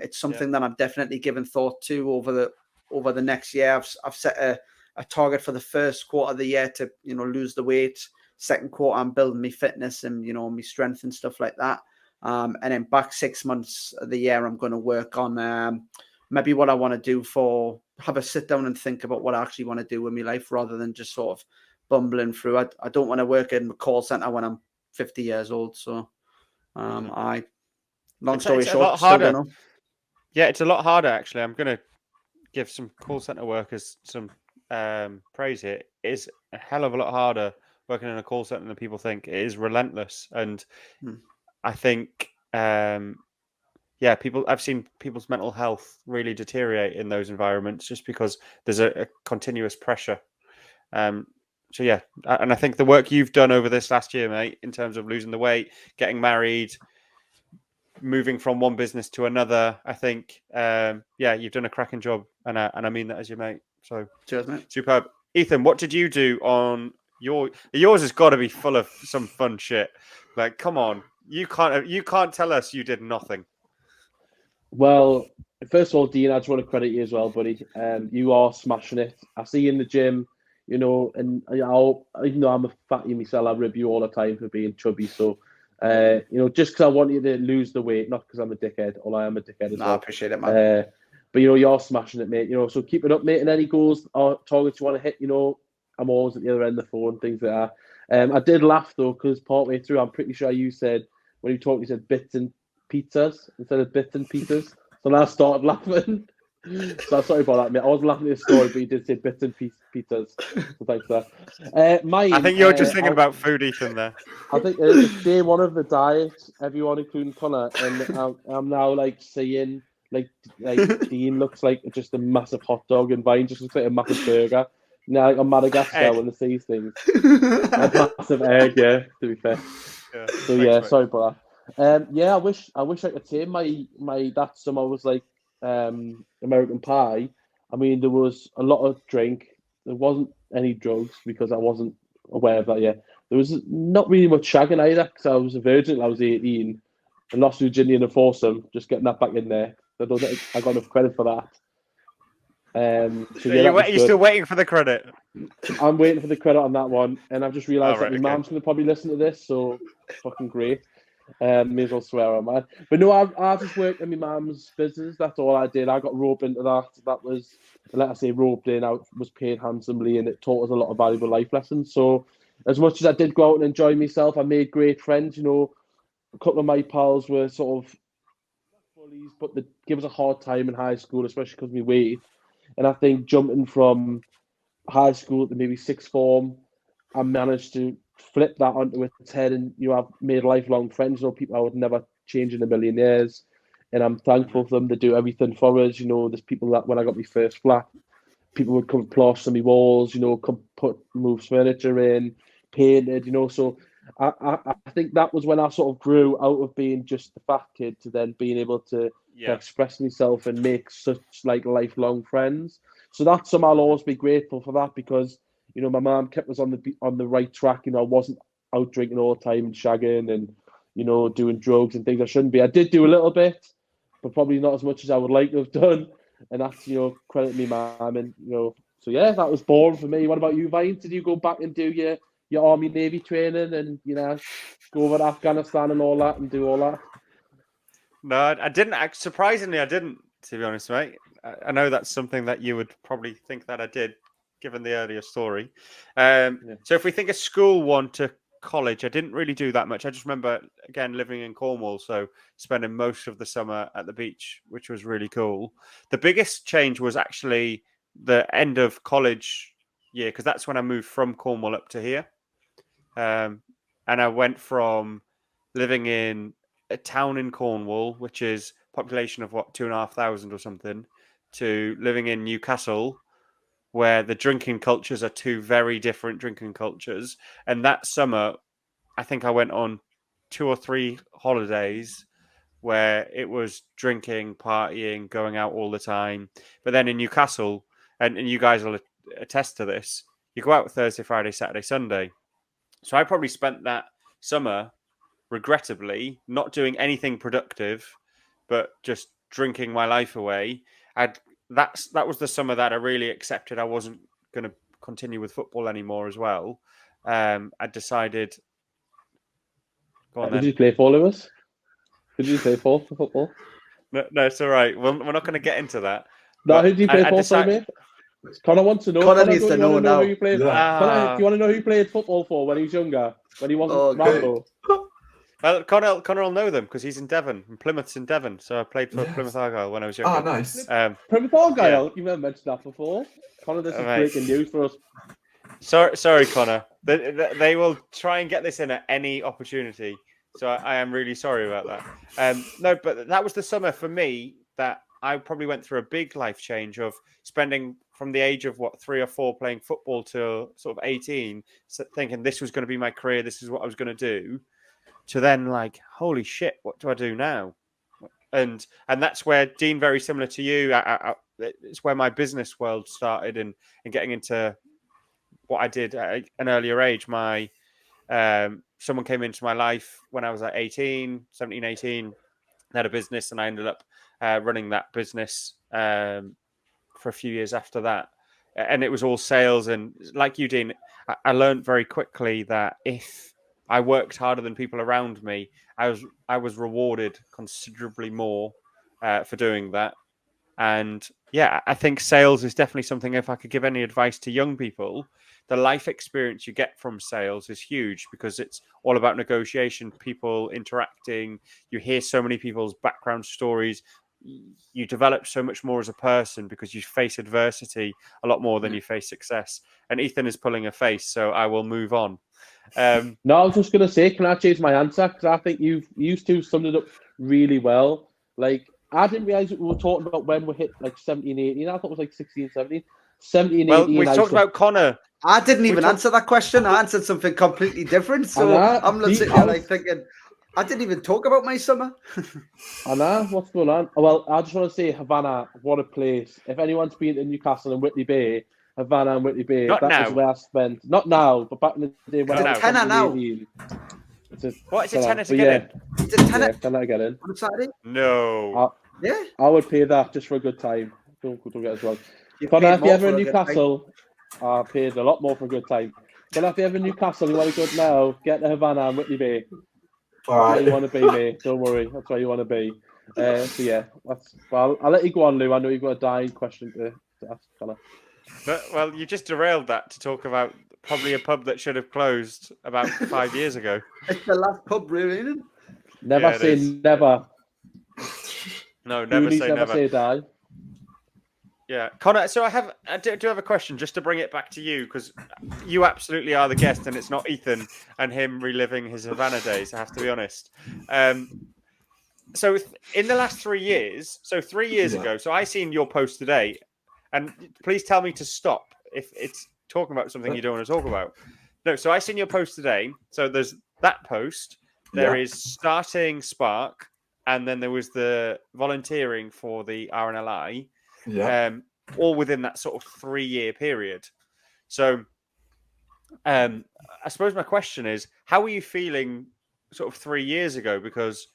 it's something that I'm definitely giving thought to over the next year. I've set a target for the first quarter of the year to, lose the weight. Second quarter, I'm building my fitness and, my strength and stuff like that. And then back 6 months of the year, I'm going to work on maybe what I want to do have a sit down and think about what I actually want to do with my life rather than just sort of bumbling through. I don't want to work in a call center when I'm 50 years old. So long story It's a short, lot still harder. don't know. Yeah, it's a lot harder actually. I'm going to give some call center workers some praise here. It's a hell of a lot harder working in a call center than people think. It is relentless, and I think I've seen people's mental health really deteriorate in those environments just because there's a continuous pressure. And I think the work you've done over this last year, mate, in terms of losing the weight, getting married, moving from one business to another, I think, you've done a cracking job, and I mean that as your mate. So cheers, mate. Superb. Ethan, what did you do on yours? Has got to be full of some fun shit. Like, come on, you can't tell us you did nothing. Well, first of all, Dean, I just want to credit you as well, buddy. You are smashing it. I see you in the gym, and even though I'm a fatty myself, I rib you all the time for being chubby. So, just because I want you to lose the weight, not because I'm a dickhead, although I am a dickhead as well. I appreciate it, man. But you're smashing it, mate. So keep it up, mate. And any goals or targets you want to hit, I'm always at the other end of the phone, things like that. I did laugh though, because partway through, I'm pretty sure you said when you talked, you said bits and pizzas instead of bits and pizzas. So then I started laughing. So sorry about that, mate. I wasn't laughing at the story, but you did say bits and pizzas. So thanks for that. I think you're just thinking about food, Ethan, there. I think it's day one of the diet, everyone including Connor, and I'm now seeing like Dean looks like just a massive hot dog, and Vine just looks like a massive burger. Now like on Madagascar when they see things. A massive egg, yeah, to be fair. Yeah, so thanks, sorry about that. I wish I could say my that summer was like American Pie. I mean, there was a lot of drink. There wasn't any drugs because I wasn't aware of that yet. There was not really much shagging either because I was a virgin. I was 18 and lost Virginia in a foursome. Just getting that back in there. I don't think I got enough credit for that. You're still waiting for the credit. I'm waiting for the credit on that one, and I've just realised that my okay. mum's going to probably listen to this, so fucking great. May as well swear on that. But no, I just worked in my mum's business. That's all I did. I got roped into that. That was, let us say, roped in. I was paid handsomely, and it taught us a lot of valuable life lessons. So, as much as I did go out and enjoy myself, I made great friends. A couple of my pals were sort of bullies, but they give us a hard time in high school, especially because of my weight. And I think jumping from high school to maybe sixth form, I managed to flip that onto its head, and I've made lifelong friends. People I would never change in a million years, and I'm thankful for them to do everything for us. There's people that when I got my first flat, people would come plaster my walls. Come move furniture in, painted. So I think that was when I sort of grew out of being just the fat kid to then being able to express myself and make such lifelong friends. So that's something I'll always be grateful for that, because my mom kept us on the right track. I wasn't out drinking all the time and shagging and doing drugs and things I shouldn't be. I did do a little bit, but probably not as much as I would like to have done. And that's credit me, mom. And so that was boring for me. What about you, Vine? Did you go back and do your Army Navy training and go over to Afghanistan and all that and do all that? No, I didn't. Surprisingly, I didn't, to be honest, mate. I know that's something that you would probably think that I did, given the earlier story. So if we think of school one to college, I didn't really do that much. I just remember, again, living in Cornwall, so spending most of the summer at the beach, which was really cool. The biggest change was actually the end of college year, because that's when I moved from Cornwall up to here. And I went from living in a town in Cornwall, which is population of 2,500 or something, to living in Newcastle, where the drinking cultures are two very different drinking cultures. And that summer, I think I went on 2 or 3 holidays where it was drinking, partying, going out all the time. But then in Newcastle, and you guys will attest to this, you go out Thursday, Friday, Saturday, Sunday. So I probably spent that summer, regrettably, not doing anything productive, but just drinking my life away. That was the summer that I really accepted I wasn't going to continue with football anymore as well. I decided. Go on Did then. you play for Lewis? Did you play for football? No, it's all right. We're not going to get into that. No, But who do you play I for, sorry, mate? Connor wants to know. Connor needs to do you want know who now. you played? Yeah. Connor, do you want to know who he played football for when he was younger? When he wasn't Okay. Rambo? Well, Connor will know them because he's in Devon, and Plymouth's in Devon. So I played for Yes. Plymouth Argyle when I was younger. nice. Plymouth Argyle? You've never mentioned that before. Connor, this is Mate. breaking news for us. Sorry, Connor. They will try and get this in at any opportunity. So I am really sorry about that. No, but that was the summer for me that I probably went through a big life change of spending from the age of 3 or 4 playing football to sort of 18, thinking this was going to be my career, this is what I was going to do, to then like, holy shit, what do I do now? And that's where, Dean, very similar to you, it's where my business world started and getting into what I did at an earlier age. Someone came into my life when I was like 17, 18, had a business, and I ended up running that business for a few years after that. And it was all sales. And like you, Dean, I learned very quickly that if I worked harder than people around me, I was rewarded considerably more for doing that. And yeah, I think sales is definitely something, if I could give any advice to young people, the life experience you get from sales is huge because it's all about negotiation, people interacting. You hear so many people's background stories. You develop so much more as a person because you face adversity a lot more than you face success. And Ethan is pulling a face, so I will move on. No, I was just going to say, can I change my answer? Because I think you two summed it up really well. Like, I didn't realise we were talking about when we hit like 17, 18. I thought it was like 16, 17. 17, Well, 18. we talked about Connor. I didn't even answer that question. I answered something completely different. So I'm not sitting here like thinking, I didn't even talk about my summer. I know, what's going on? Well, I just want to say, Havana, what a place. If anyone's been in Newcastle and Whitley Bay, Havana and Whitley Bay, Not that now. was where I spent. Not now, but back in the day when Not I was now. Tenner now. 18. What is it, tenner to But get in? It's a tenner tenner to get in. on Saturday. No. Yeah. I would pay that just for a good time. Don't get us wrong. You Connor, paid if more you're ever for in a good time. Newcastle, I paid a lot more for a good time. But if you're ever in Newcastle, you want to go now, get to Havana and Whitley Bay. All That's where right. you want to be, mate. Don't worry. That's where you want to be. So yeah, well, I'll let you go on, Lou. I know you've got a dying question to ask Connor. Well, you just derailed that to talk about probably a pub that should have closed about 5 years ago. It's the last pub, really, isn't it? Never Yeah, it say is. never. No, never Goonies say never never. say die. Yeah, Connor. So I do have a question just to bring it back to you because you absolutely are the guest, and it's not Ethan and him reliving his Havana days. I have to be honest. So in the last 3 years, so 3 years ago, so I seen your post today, and please tell me to stop if it's talking about something you don't want to talk about. No, so I seen your post today. So there's that post. There is starting Spark, and then there was the volunteering for the RNLI. Yeah. All within that sort of 3 year period. So I suppose my question is, how were you feeling sort of 3 years ago? Because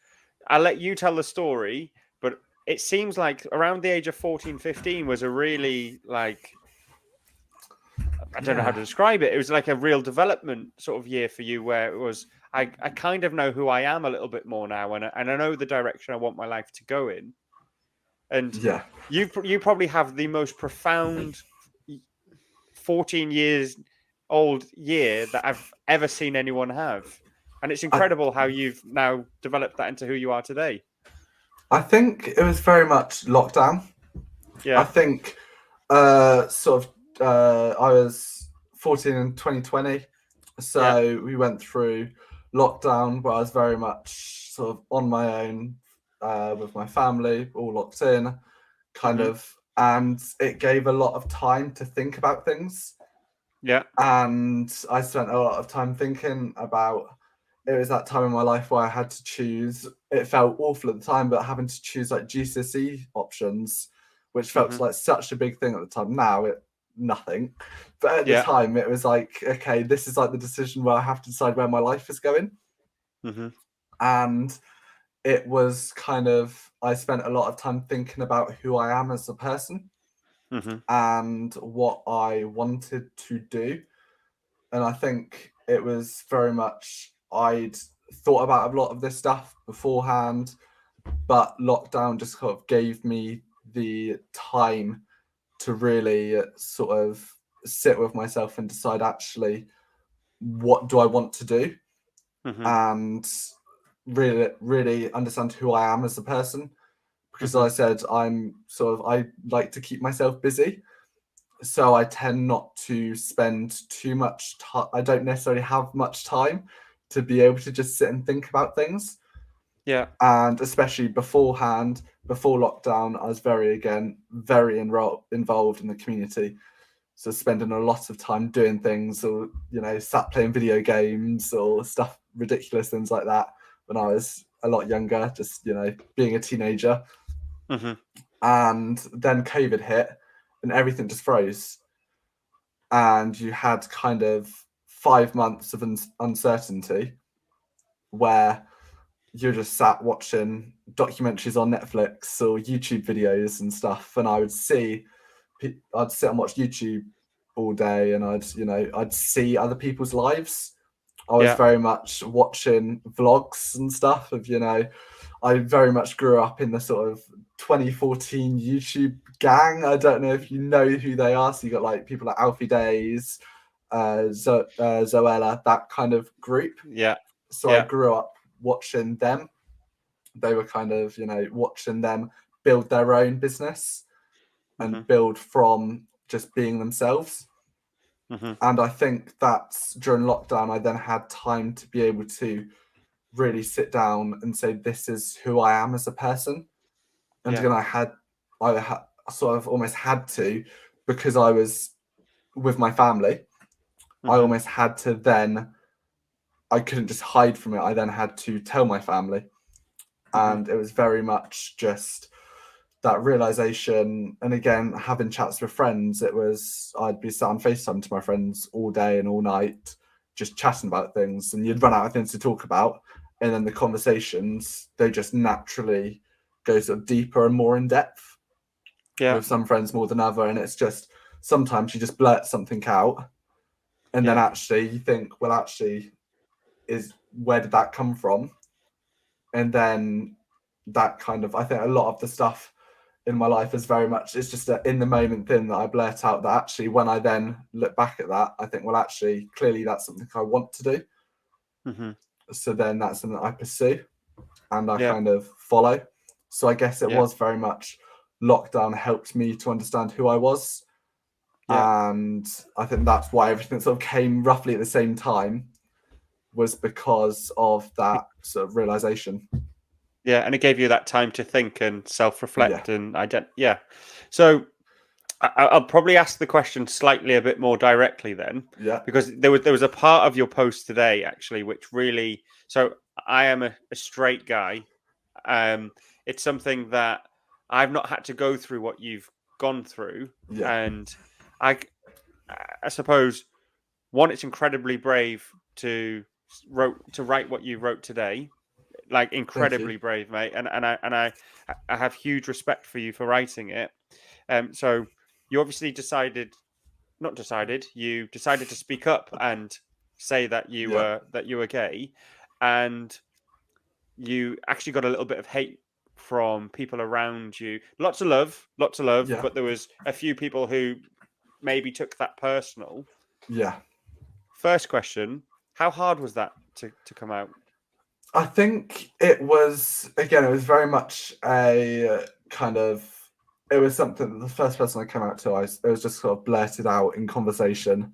I'll let you tell the story, but it seems like around the age of 14, 15 was a really like, I don't know how to describe it. It was like a real development sort of year for you where it was, I kind of know who I am a little bit more now. And I know the direction I want my life to go in. And you probably have the most profound 14 years old year that I've ever seen anyone have. And it's incredible how you've now developed that into who you are today. I think it was very much lockdown. Yeah. I think I was 14 in 2020. So we went through lockdown where I was very much sort of on my own with my family, all locked in, kind of and it gave a lot of time to think about things. Yeah. And I spent a lot of time thinking about, it was that time in my life where I had to choose. It felt awful at the time, but having to choose like GCSE options, which felt like such a big thing at the time. Now nothing, but at the time it was like, okay, this is like the decision where I have to decide where my life is going. And it was kind of, I spent a lot of time thinking about who I am as a person and what I wanted to do. And I think it was very much, I'd thought about a lot of this stuff beforehand, but lockdown just kind of gave me the time to really sort of sit with myself and decide, actually, what do I want to do? And really understand who I am as a person. Because as I said, I like to keep myself busy. So I tend not to spend too much time. I don't necessarily have much time to be able to just sit and think about things. Yeah. And especially beforehand, before lockdown, I was very involved in the community. So spending a lot of time doing things, or, sat playing video games or stuff, ridiculous things like that when I was a lot younger, just, being a teenager. And then COVID hit and everything just froze. And you had kind of 5 months of uncertainty where you're just sat watching documentaries on Netflix or YouTube videos and stuff. And I'd sit and watch YouTube all day, and I'd see other people's lives. I was very much watching vlogs and stuff of, I very much grew up in the sort of 2014 YouTube gang. I don't know if you know who they are. So you got like people like Alfie Days, Zoella, that kind of group. Yeah. So I grew up watching them. They were kind of, watching them build their own business and build from just being themselves. And I think that's during lockdown, I then had time to be able to really sit down and say, this is who I am as a person. And then I sort of almost had to, because I was with my family, I almost had to then, I couldn't just hide from it. I then had to tell my family. And it was very much just that realization. And again, having chats with friends, I'd be sat on FaceTime to my friends all day and all night, just chatting about things, and you'd run out of things to talk about. And then the conversations, they just naturally go sort of deeper and more in depth. With some friends more than other. And it's just, sometimes you just blurt something out. And then actually you think, well, actually, where did that come from? And then that kind of, I think a lot of the stuff in my life is very much, it's just an in the moment thing that I blurt out, that actually when I then look back at that, I think, well, actually, clearly that's something I want to do. So then that's something that I pursue and I kind of follow. So I guess it was very much, lockdown helped me to understand who I was. And I think that's why everything sort of came roughly at the same time, was because of that sort of realization. Yeah, and it gave you that time to think and self-reflect and So I'll probably ask the question slightly a bit more directly then, because there was a part of your post today actually which really. So I am a straight guy. It's something that I've not had to go through what you've gone through, and I suppose one, it's incredibly brave to write what you wrote today. Like incredibly brave, mate, and I have huge respect for you for writing it. So you obviously you decided to speak up and say that you were gay, and you actually got a little bit of hate from people around you. Lots of love, but there was a few people who maybe took that personal. First question: how hard was that to come out? I think it was very much a kind of, it was something that the first person I came out to, it was just sort of blurted out in conversation.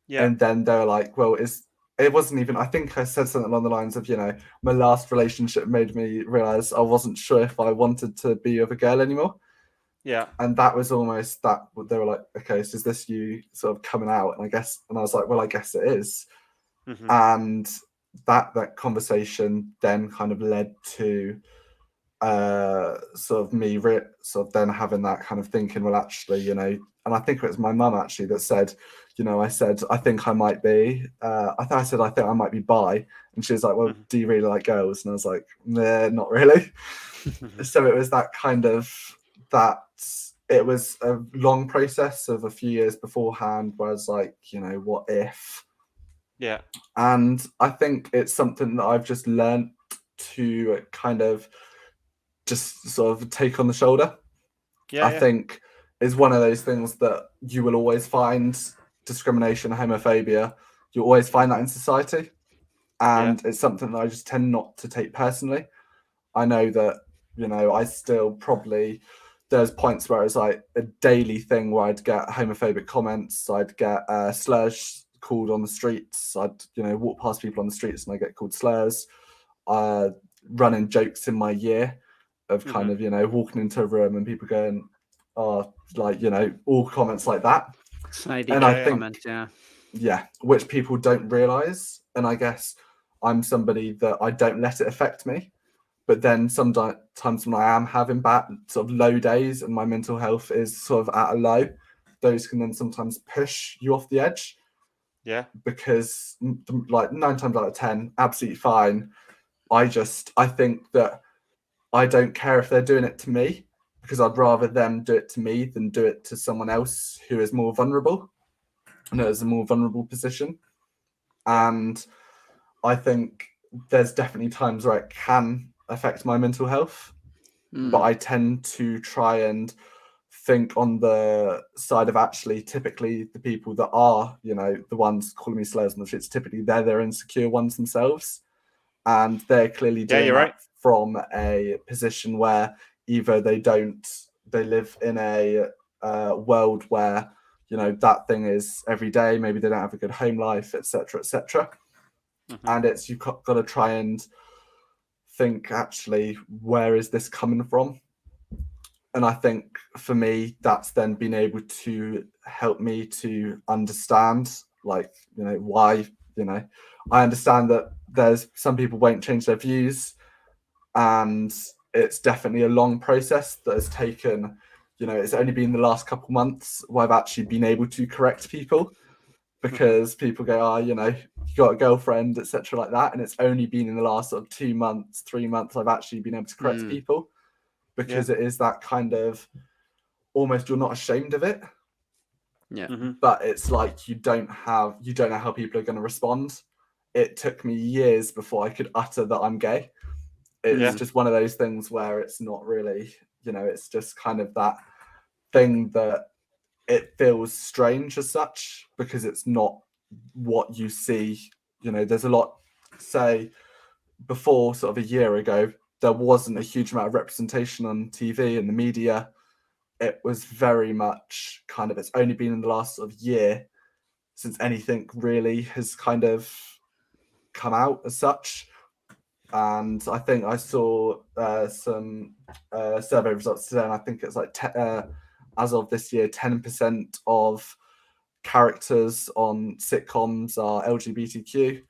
And then they were like, well, it wasn't even, I think I said something along the lines of, my last relationship made me realize I wasn't sure if I wanted to be with a girl anymore. Yeah. And that was almost that they were like, okay, so is this you sort of coming out? And I was like, well, I guess it is. Mm-hmm. And that conversation then kind of led to sort of me sort of then having that kind of thinking, well, actually, you know, and I think it was my mum actually that said, you know, I said, I think I might be, I think I might be bi. And she was like, well, do you really like girls? And I was like, nah, not really. So it was that kind of, it was a long process of a few years beforehand where I was like, you know, what if? Yeah. And I think it's something that I've just learned to kind of just sort of take on the shoulder. I think is one of those things that you will always find discrimination, homophobia. You always find that in society. And it's something that I just tend not to take personally. I know that, you know, I still probably, there's points where it's like a daily thing where I'd get homophobic comments, I'd get slurs called on the streets, I'd, you know, walk past people on the streets and I get called slurs, running jokes in my year of kind of, you know, walking into a room and people going, oh, like, you know, all comments like that. Snidey And I think, comment, which people don't realize. And I guess I'm somebody that I don't let it affect me. But then sometimes when I am having bad sort of low days and my mental health is sort of at a low, those can then sometimes push you off the edge. Yeah. Because like 9 times out of 10, absolutely fine. I think that I don't care if they're doing it to me, because I'd rather them do it to me than do it to someone else who is more vulnerable and is a more vulnerable position. And I think there's definitely times where it can affect my mental health, but I tend to try and think on the side of actually typically the people that are, you know, the ones calling me slurs on the streets, typically they're insecure ones themselves. And they're clearly doing that from a position where either they live in a world where, you know, that thing is every day, maybe they don't have a good home life, etc., etc. And it's, you've got to try and think, actually, where is this coming from? And I think for me, that's then been able to help me to understand, like, you know, why, you know, I understand that there's some people won't change their views, and it's definitely a long process that has taken, you know, it's only been the last couple months where I've actually been able to correct people, because people go, oh, you know, you got a girlfriend, etc., like that. And it's only been in the last sort of 2 months, 3 months, I've actually been able to correct people, because it is that kind of almost, you're not ashamed of it. Yeah. But it's like you don't know how people are going to respond. It took me years before I could utter that I'm gay. It's just one of those things where it's not really, you know, it's just kind of that thing that it feels strange as such, because it's not what you see. You know, there's a lot, say, before sort of a year ago, there wasn't a huge amount of representation on TV and the media. It was very much kind of, it's only been in the last sort of year since anything really has kind of come out as such. And I think I saw some survey results today, and I think it's like as of this year, 10% of characters on sitcoms are LGBTQ,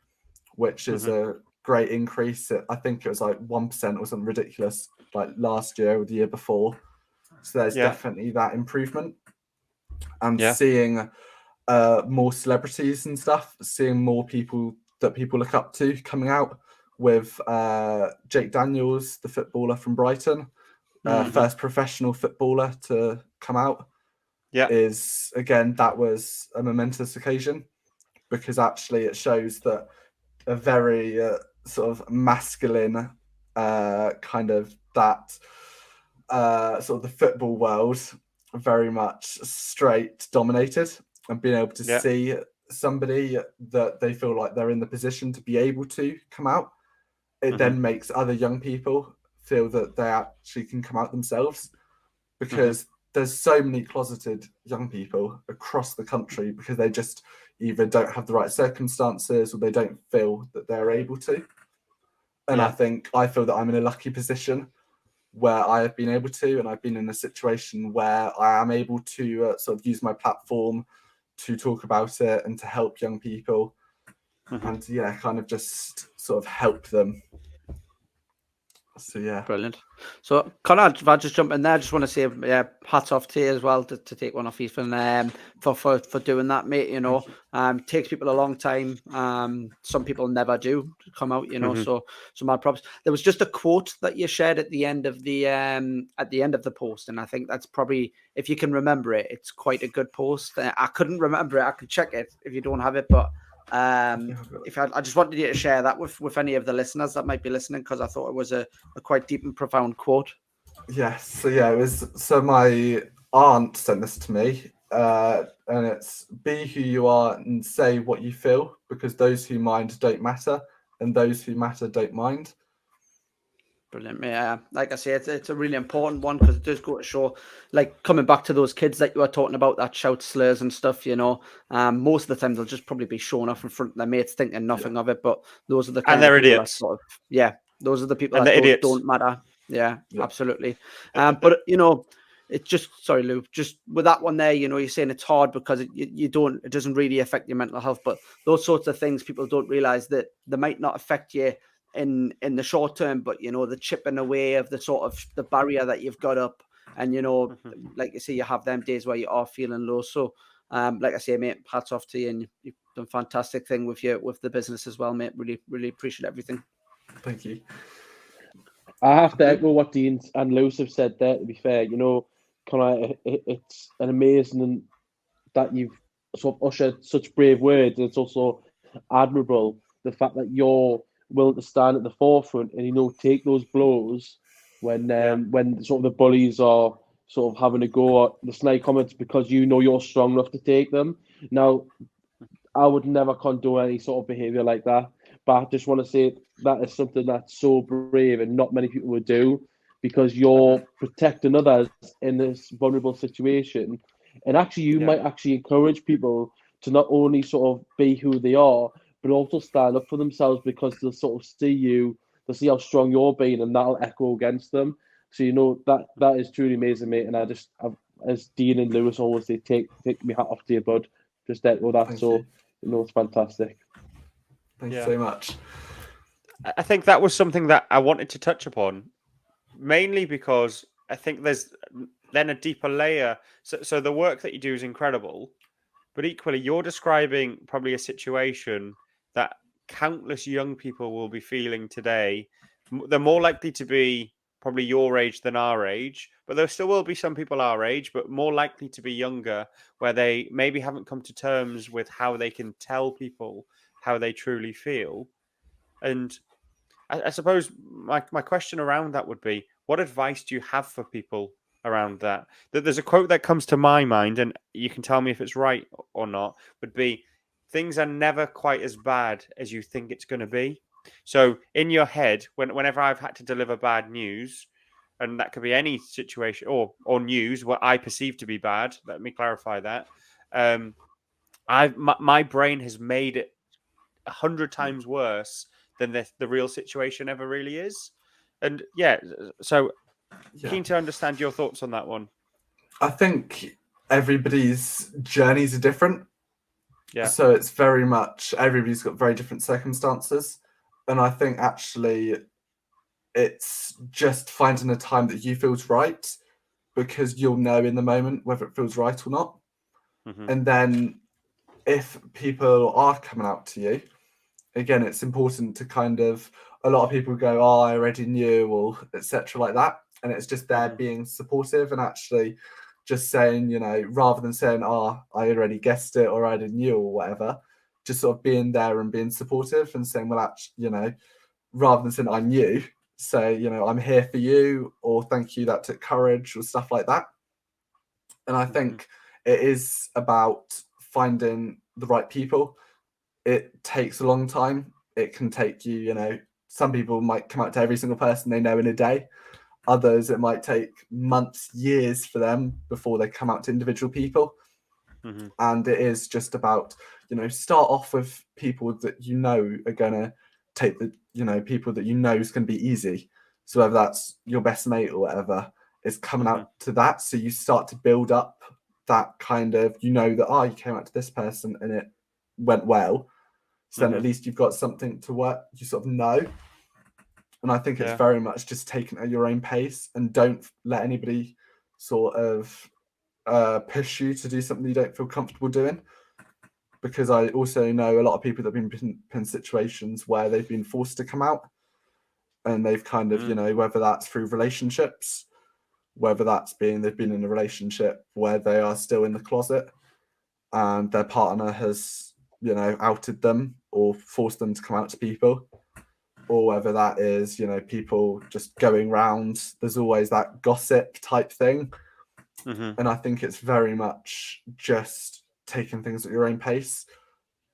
which is a great increase. I think it was like 1% or something ridiculous, like last year or the year before. So there's definitely that improvement. And seeing more celebrities and stuff, seeing more people that people look up to coming out, with Jake Daniels, the footballer from Brighton, first professional footballer to come out, is, again, that was a momentous occasion, because actually it shows that a very sort of masculine kind of that sort of the football world, very much straight dominated, and being able to see somebody that they feel like they're in the position to be able to come out, it then makes other young people feel that they actually can come out themselves, because there's so many closeted young people across the country, because they just either don't have the right circumstances or they don't feel that they're able to. And I feel that I'm in a lucky position where I have been able to, and I've been in a situation where I am able to sort of use my platform to talk about it and to help young people, and kind of just sort of help them. So yeah, brilliant. So Conor, if I just jump in there, I just want to say hats off to you as well to take one off Ethan for doing that, mate. Takes people a long time. Some people never do come out, So my props. There was just a quote that you shared at the end of the post, and I think that's probably, if you can remember it, it's quite a good post. I couldn't remember it. I could check it if you don't have it, but if I just wanted you to share that with any of the listeners that might be listening, because I thought it was a quite deep and profound quote. Yes, so yeah, it was. So my aunt sent this to me, and it's be who you are and say what you feel, because those who mind don't matter, and those who matter don't mind. Brilliant. Yeah, like I say, it's a really important one, because it does go to show, like, coming back to those kids that you were talking about that shout slurs and stuff, most of the time they'll just probably be showing off in front of their mates thinking nothing of it, but those are the kind they're of people idiots. those are the people And that don't matter. Yeah, absolutely. But it's just, sorry, Lou, just with that one there, you're saying it's hard because it doesn't really affect your mental health, but those sorts of things, people don't realize that they might not affect you in the short term, but the chipping away of the sort of the barrier that you've got up, and like you say, you have them days where you are feeling low. So like I say, mate, hats off to you, and you've done a fantastic thing with the business as well, mate. Really, really appreciate everything. Thank you. I have to echo what Dean and Lewis have said there, to be fair. Conor, it's an amazing that you've sort of ushered such brave words. It's also admirable the fact that you're willing to stand at the forefront and take those blows when sort of the bullies are sort of having a go at the snide comments, because you're strong enough to take them. Now, I would never condone any sort of behaviour like that, but I just want to say that is something that's so brave and not many people would do, because you're protecting others in this vulnerable situation. And actually, you might actually encourage people to not only sort of be who they are, but also stand up for themselves, because they'll sort of see you, they'll see how strong you're being, and that'll echo against them. So that is truly amazing, mate. And as Dean and Lewis always say, take me hat off to you, bud. Just echo that. Thank so you. it's fantastic. Thank you so much. I think that was something that I wanted to touch upon, mainly because I think there's then a deeper layer. So the work that you do is incredible, but equally you're describing probably a situation that countless young people will be feeling today. They're more likely to be probably your age than our age, but there still will be some people our age, but more likely to be younger, where they maybe haven't come to terms with how they can tell people how they truly feel. And I suppose my question around that would be, what advice do you have for people around that? There's a quote that comes to my mind, and you can tell me if it's right or not, would be, things are never quite as bad as you think it's going to be. So in your head, whenever I've had to deliver bad news, and that could be any situation or news what I perceive to be bad, let me clarify that. My brain has made it 100 times worse than the real situation ever really is. And so keen to understand your thoughts on that one. I think everybody's journeys are different. Yeah. So it's very much, everybody's got very different circumstances. And I think actually it's just finding a time that you feels right, because you'll know in the moment whether it feels right or not. Mm-hmm. And then if people are coming out to you, again, it's important to kind of, a lot of people go, oh, I already knew, or etc. like that. And it's just there being supportive and actually just saying, rather than saying, oh, I already guessed it or I already knew or whatever, just sort of being there and being supportive and saying, well, actually, rather than saying I knew, say, I'm here for you, or thank you, that took courage, or stuff like that. And I think it is about finding the right people. It takes a long time. It can take you, some people might come out to every single person they know in a day. Others, it might take months, years for them before they come out to individual people. Mm-hmm. And it is just about, start off with people that are going to take the, people that is going to be easy. So whether that's your best mate or whatever, it's coming out to that. So you start to build up that kind of, you know, that, you came out to this person and it went well. So then at least you've got something to work, you sort of know. And I think it's very much just taking at your own pace, and don't let anybody sort of push you to do something you don't feel comfortable doing. Because I also know a lot of people that have been in situations where they've been forced to come out, and they've kind of, you know, whether that's through relationships, whether that's they've been in a relationship where they are still in the closet and their partner has, you know, outed them or forced them to come out to people, or whether that is, you know, people just going round. There's always that gossip type thing. And I think it's very much just taking things at your own pace,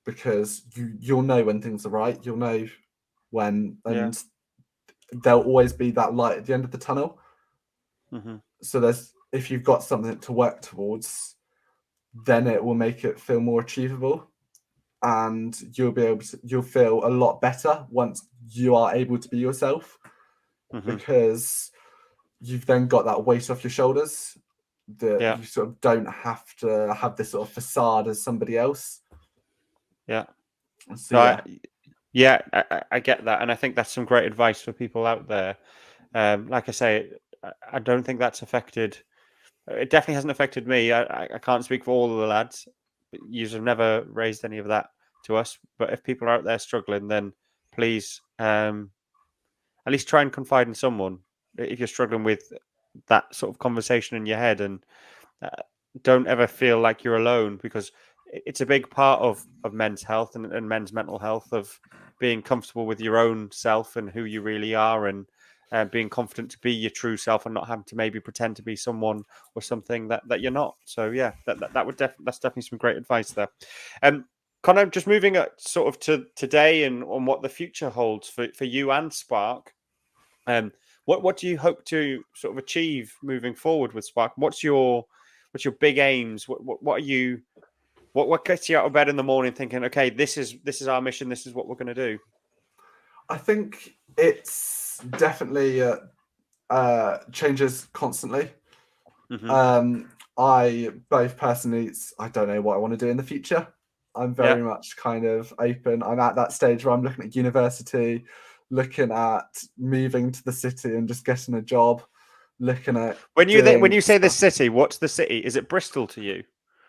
because you'll know when things are right. You'll know when, and there'll always be that light at the end of the tunnel. So if you've got something to work towards, then it will make it feel more achievable, and you'll feel a lot better once you are able to be yourself, because you've then got that weight off your shoulders, that you sort of don't have to have this sort of facade as somebody else. So, I get that, and I think that's some great advice for people out there. Like I say, I don't think that's affected. It definitely hasn't affected me. I can't speak for all of the lads. You have never raised any of that to us. But if people are out there struggling, then please at least try and confide in someone if you're struggling with that sort of conversation in your head, and don't ever feel like you're alone, because it's a big part of men's health and men's mental health, of being comfortable with your own self and who you really are, and being confident to be your true self, and not having to maybe pretend to be someone or something that you're not. So yeah, that's definitely some great advice there. Conor, just moving sort of to today and on what the future holds for you and Spark. What do you hope to sort of achieve moving forward with Spark? What's your big aims? What are you? What gets you out of bed in the morning thinking, okay, this is our mission. This is what we're going to do. I think it's definitely changes constantly. I both personally, I don't know what I want to do in the future. I'm very much kind of open. I'm at that stage where I'm looking at university, looking at moving to the city and just getting a job, looking at when you say the city, what's the city? Is it Bristol to you?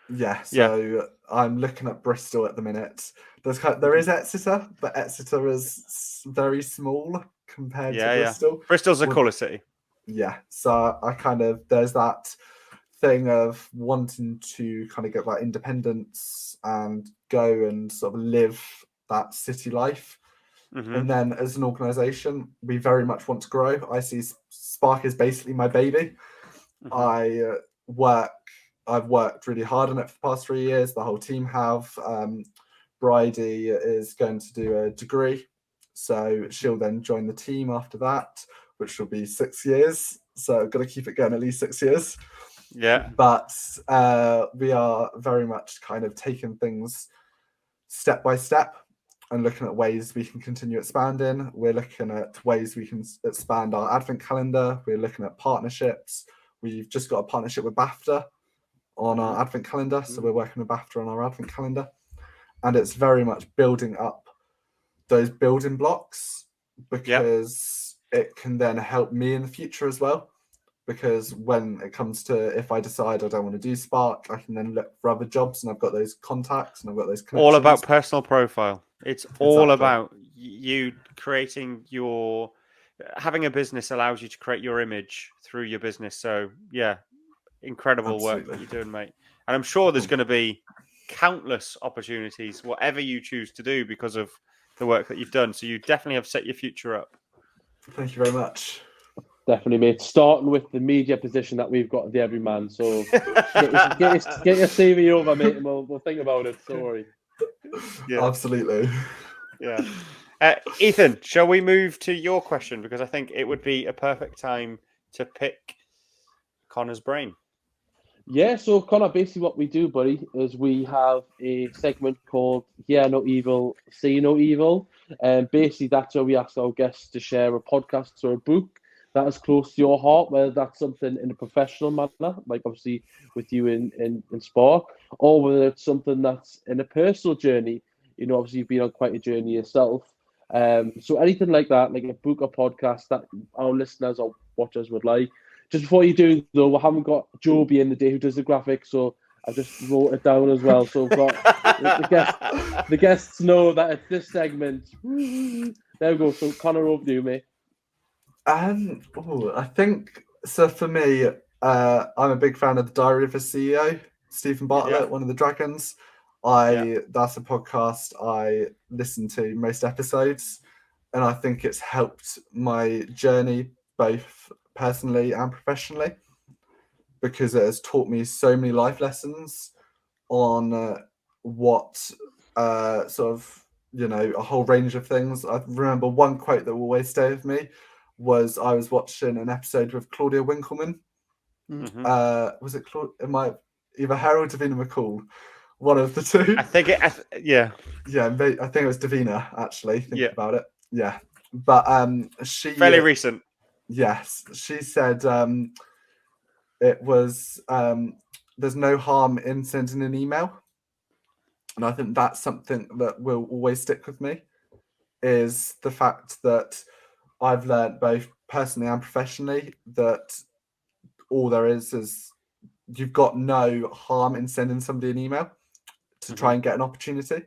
Yeah, so I'm looking at Bristol at the minute. There is Exeter, but Exeter is very small compared to Bristol. Bristol's a cooler city. Yeah, so there's that thing of wanting to kind of get that independence and go and sort of live that city life. And then as an organisation, we very much want to grow. I see Spark is basically my baby. I've worked really hard on it for the past 3 years. The whole team have. Bridie is going to do a degree, so she'll then join the team after that, which will be 6 years. So I've got to keep it going at least 6 years. Yeah. But we are very much kind of taking things step by step and looking at ways we can continue expanding. We're looking at ways we can expand our advent calendar. We're looking at partnerships. We've just got a partnership with BAFTA on our advent calendar. So we're working with BAFTA on our advent calendar. And it's very much building up those building blocks, because it can then help me in the future as well. Because when it comes to, if I decide I don't want to do Spark, I can then look for other jobs, and I've got those contacts and I've got those connections. All about personal profile. It's all about you creating having a business allows you to create your image through your business. So yeah, incredible work that you're doing, mate. And I'm sure there's going to be countless opportunities, whatever you choose to do, because of the work that you've done. So you definitely have set your future up. Thank you very much. Definitely, mate. Starting with the media position that we've got at the Everyman. So get your CV over, mate, and we'll think about it. Sorry. Yeah. Absolutely. Yeah. Ethan, shall we move to your question? Because I think it would be a perfect time to pick Conor's brain. Yeah, so Conor, basically what we do, buddy, is we have a segment called Hear No Evil, See No Evil. And basically that's where we ask our guests to share a podcast or a book that is close to your heart, whether that's something in a professional manner, like obviously with you in sport, or whether it's something that's in a personal journey. You know, obviously you've been on quite a journey yourself. So anything like that, like a book or podcast that our listeners or watchers would like. Just before you do, though, we haven't got Joby in the day who does the graphics, so I just wrote it down as well. So we've got the guests know that it's this segment. There we go. So Conor, over to you, mate. I think so. For me, I'm a big fan of the Diary of a CEO, Stephen Bartlett, one of the dragons. That's a podcast I listen to most episodes, and I think it's helped my journey both personally and professionally because it has taught me so many life lessons on what sort of, you know, a whole range of things. I remember one quote that will always stay with me was I was watching an episode with Claudia Winkleman. Was it Claudia? It might either Harold or Davina McCall, one of the two. I think it. Yeah. Yeah, I think it was Davina actually. Thinking about it. Yeah, but she fairly recent. Yes, she said it was there's no harm in sending an email, and I think that's something that will always stick with me. Is the fact that I've learned both personally and professionally that all there is you've got no harm in sending somebody an email to try and get an opportunity.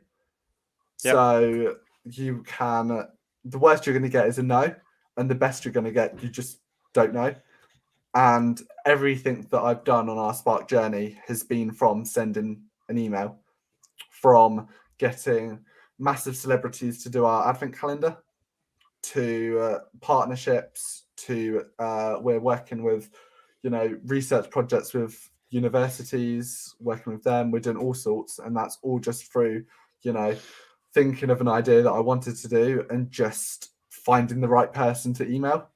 Yep. So you can, the worst you're going to get is a no, and the best you're going to get, you just don't know. And everything that I've done on our Spark journey has been from sending an email, from getting massive celebrities to do our advent calendar, to partnerships, to we're working with, you know, research projects with universities, working with them. We're doing all sorts, and that's all just through, you know, thinking of an idea that I wanted to do and just finding the right person to email.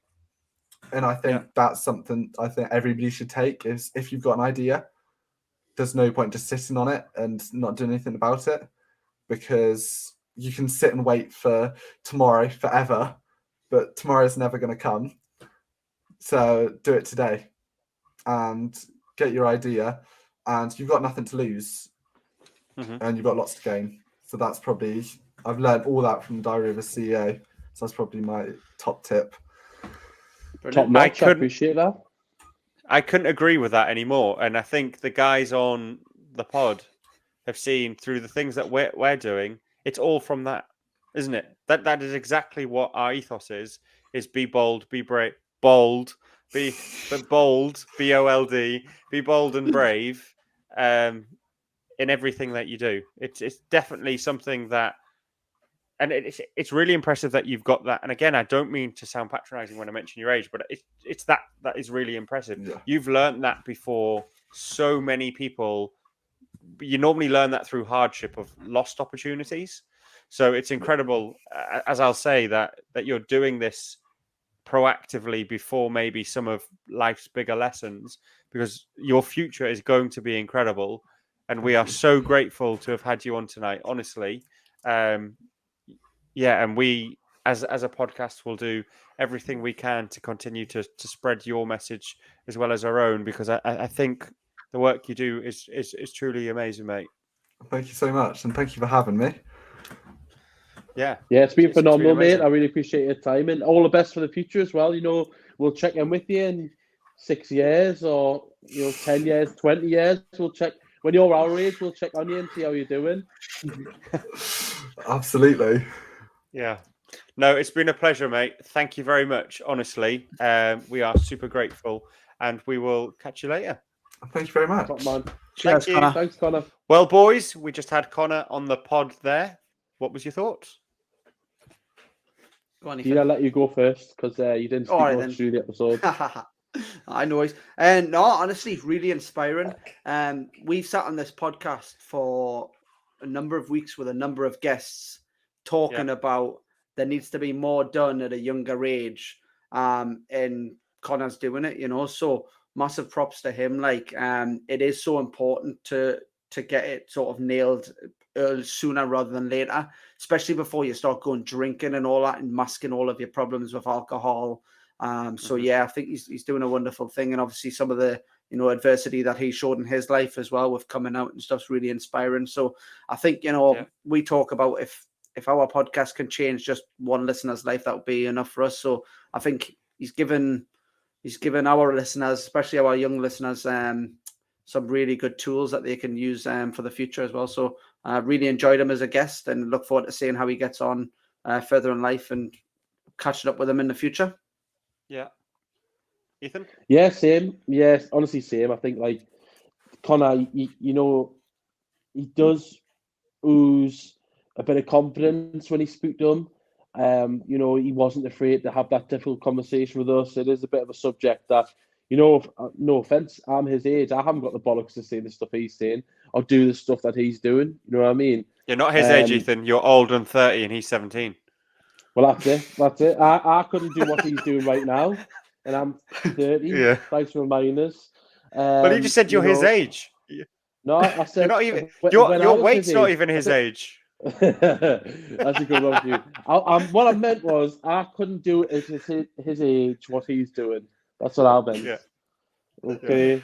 And I think that's something I think everybody should take, is if you've got an idea, there's no point just sitting on it and not doing anything about it, because you can sit and wait for tomorrow forever, but tomorrow's never going to come. So do it today and get your idea, and you've got nothing to lose, and you've got lots to gain. So that's probably, I've learned all that from Diary of a CEO. So that's probably my top tip. Top notch, I appreciate that. I couldn't agree with that anymore. And I think the guys on the pod have seen through the things that we're doing, it's all from that, isn't it? That is exactly what our ethos is be bold, be brave, bold, but bold, B-O-L-D, be bold and brave in everything that you do. It's definitely something that, and it's really impressive that you've got that. And again, I don't mean to sound patronizing when I mention your age, but it's that is really impressive. Yeah. You've learned that before so many people. You normally learn that through hardship of lost opportunities. So it's incredible, as I'll say, that you're doing this proactively before maybe some of life's bigger lessons, because your future is going to be incredible. And we are so grateful to have had you on tonight, honestly. And we, as a podcast, will do everything we can to continue to spread your message as well as our own, because I think the work you do is truly amazing, mate. Thank you so much, and thank you for having me. Yeah, it's been phenomenal, mate. I really appreciate your time, and all the best for the future as well. You know, we'll check in with you in 6 years, or 10 years, 20 years. We'll check when you're our age. We'll check on you and see how you're doing. Absolutely. Yeah. No, it's been a pleasure, mate. Thank you very much. Honestly, we are super grateful, and we will catch you later. Thank you very much. Top man. Cheers, Connor. Thanks, Connor. Well, boys, we just had Connor on the pod there. What was your thoughts? Go on, Ethan. I'll let you go first, because you didn't speak much through the episode. I know. And no, honestly, really inspiring. We've sat on this podcast for a number of weeks with a number of guests talking about there needs to be more done at a younger age. And Connor's doing it, so massive props to him. Like, it is so important to get it sort of nailed sooner rather than later, especially before you start going drinking and all that and masking all of your problems with alcohol So yeah, I think he's doing a wonderful thing, and obviously some of the adversity that he showed in his life as well with coming out and stuff's really inspiring. So I think we talk about if our podcast can change just one listener's life, that would be enough for us. So I think he's given our listeners, especially our young listeners, some really good tools that they can use for the future as well. So I really enjoyed him as a guest and look forward to seeing how he gets on further in life and catching up with him in the future. Yeah. Ethan? Yeah, same. Yes, honestly, same. I think like Conor, he does ooze a bit of confidence when he spoke to him. He wasn't afraid to have that difficult conversation with us. It is a bit of a subject that, no offense, I'm his age. I haven't got the bollocks to say the stuff he's saying or do the stuff that he's doing. You know what I mean? You're not his age, Ethan. You're old and 30 and he's 17. Well, that's it. I couldn't do what he's doing right now, and I'm 30. Yeah. Thanks for reminding us. Well, you just said you're his age. No, I said you're not even. Your weight's not even his age. That's a good one for you. What I meant was I couldn't do it at his age what he's doing. That's what I meant. Yeah. Okay.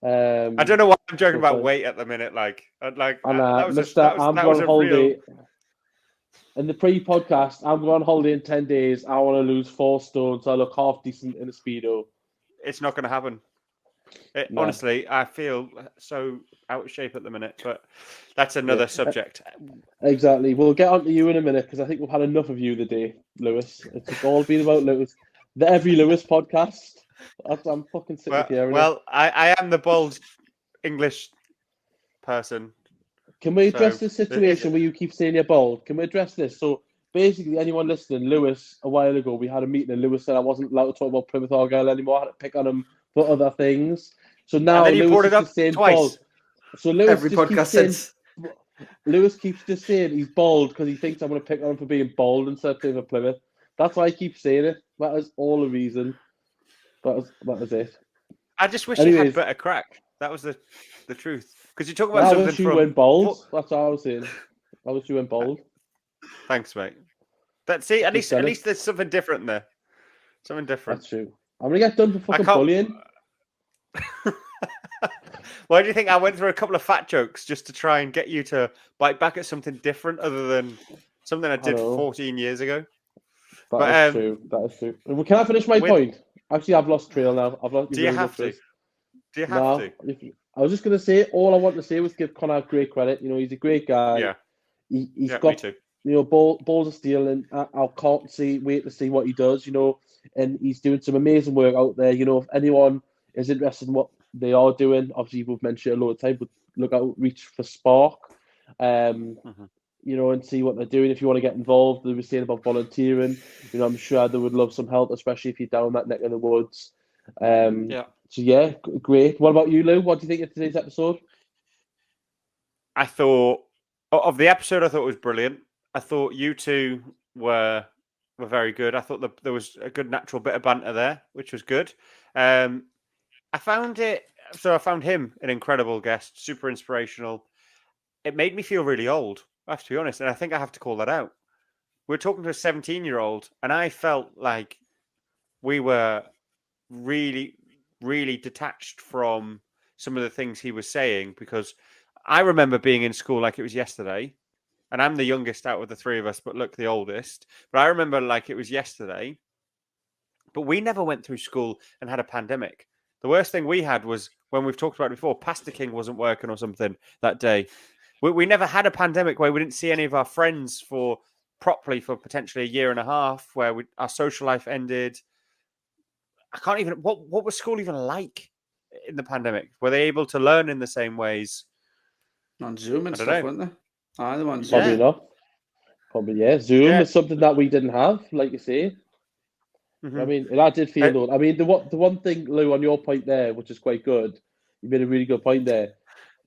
Yeah. I don't know why I'm joking about weight at the minute. I'm going on holiday. In the pre-podcast, I'm going on holiday in 10 days. I want to lose 4 stone, so I look half decent in a Speedo. It's not going to happen. Honestly, I feel so out of shape at the minute, but that's another subject. Exactly. We'll get on to you in a minute because I think we've had enough of you today, Lewis. It's all been about Lewis. The Every Lewis podcast. I'm fucking sick of hearing it. Well, I am the bold English person. Can we address this situation where you keep saying you're bold? Can we address this? So basically, anyone listening, Lewis, a while ago, we had a meeting and Lewis said I wasn't allowed to talk about Plymouth Argyle anymore. I had to pick on him for other things. So now Lewis is just saying bold. So Lewis every podcast since. Lewis keeps just saying he's bold because he thinks I'm going to pick on him for being bold instead of playing for Plymouth. That's why I keep saying it. That is all the reason. That was it. I just wish you had better crack. That was the truth. Because you talk about something wish you went bold. That's what I was saying. I wish you went bold. Thanks, mate. At least there's something different there. Something different. That's true. I'm gonna get done for fucking bullying. Why do you think I went through a couple of fat jokes just to try and get you to bite back at something different other than something I did 14 years ago? That is true. That is true. Well, can I finish my point? Actually, I've lost trail now. Do you have to? Do you have to? I was just going to say, all I wanted to say was give Conor great credit. He's a great guy. Yeah. He's got, balls of steel, and I can't wait to see what he does, and he's doing some amazing work out there. If anyone is interested in what they are doing, obviously we've mentioned it a lot of time, but look out, reach for Spark, and see what they're doing. If you want to get involved, they were saying about volunteering, I'm sure they would love some help, especially if you're down that neck of the woods. So yeah, great. What about you, Lou? What do you think of today's episode? I thought of the episode. I thought it was brilliant. I thought you two were very good. I thought there was a good natural bit of banter there, which was good. I found him an incredible guest, super inspirational. It made me feel really old, I have to be honest, and I think I have to call that out. We're talking to a 17-year-old, and I felt like we were really, really detached from some of the things he was saying, because I remember being in school like it was yesterday, and I'm the youngest out of the three of us, but look, the oldest. But I remember like it was yesterday, but we never went through school and had a pandemic. The worst thing we had was, when we've talked about it before, Pasta King wasn't working or something that day. We never had a pandemic where we didn't see any of our friends properly for potentially a year and a half, where our social life ended. I can't even... What was school even like in the pandemic? Were they able to learn in the same ways? On Zoom and stuff, weren't they? They were on Zoom. Probably not. Probably, yeah. Zoom is something that we didn't have, like you say. Mm-hmm. I mean, and I did feel though. I mean, the one thing, Lou, on your point there, which is quite good, you made a really good point there,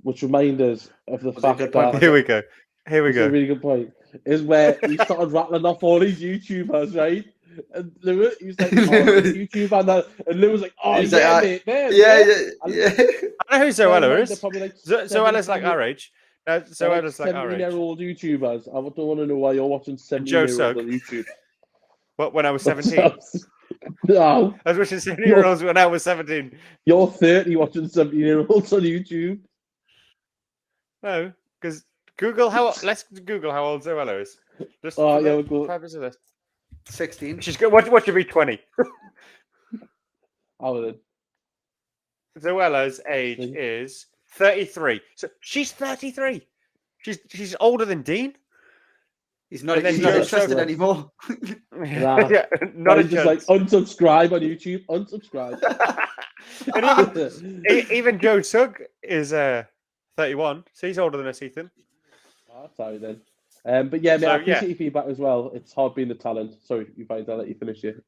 which reminds us of the fact that... Here we go. A really good point. Is where he started rattling off all these YouTubers, right? And Lewis, he was like, YouTube and that. And Lewis was like, mate, yeah. I know who Zoella is. Like Zoella's like our age. Zoella's like our age. 17-year-old YouTubers. I don't want to know why you're watching 17-year-olds on YouTube. What, when I was 17? No, I was watching 17-year-olds when I was 17. you're 30 watching 17-year-olds on YouTube. No, because Google let's Google how old Zoella is. Just Oh, for yeah, the we'll go. purpose of this. 16. She's good. What should be 20? Oh, then. Zoella's age See? is 33. So she's 33. She's older than Dean. He's not, And then he's not Joe interested Sugg. anymore. Nah. Yeah, not a He's just like, chance. unsubscribe on YouTube. Unsubscribe. And even Joe Sugg is 31, so he's older than us, Ethan. Oh, sorry then. But yeah, mate, So, I appreciate yeah. your feedback as well. It's hard being the talent. Sorry, you find I'll let you finish here.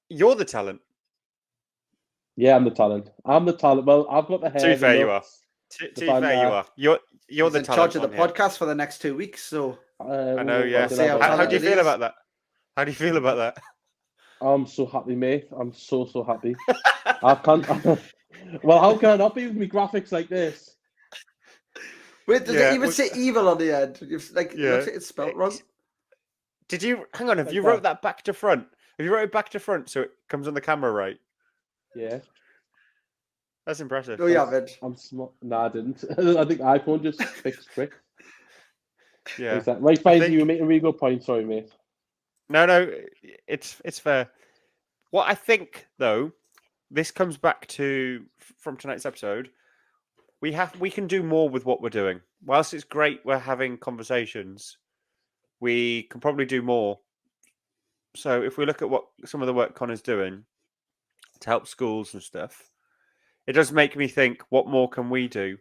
You're the talent. Yeah, I'm the talent. I'm the talent. Well, I've got the hair. To be the fair, you are. looks, To the be fair, banter. you are. You're He's the in talent. charge of the on here. podcast for the next 2 weeks. So I know, yeah. we'll see how How do you talented feel he is. about that? How do you feel about that? I'm so happy, mate. I'm so happy. I can't. Well, how can I not be with me graphics like this? wait, does Yeah, it even say evil on the end? It looks like it's spelled wrong. Did you hang on? Have Like you that. wrote that back to front? Have you wrote it back to front so it comes on the camera right? Yeah, That's impressive. No, you haven't. I'm smart. No, I didn't. I think iPhone just fixed tricks. Yeah. Exactly. Right, fine. think- You make a really good point. Sorry, mate. No, it's fair. What I think though, this comes back to from tonight's episode. We can do more with what we're doing. Whilst it's great we're having conversations, we can probably do more. So if we look at what some of the work Conor's doing to help schools and stuff, it does make me think, what more can we do?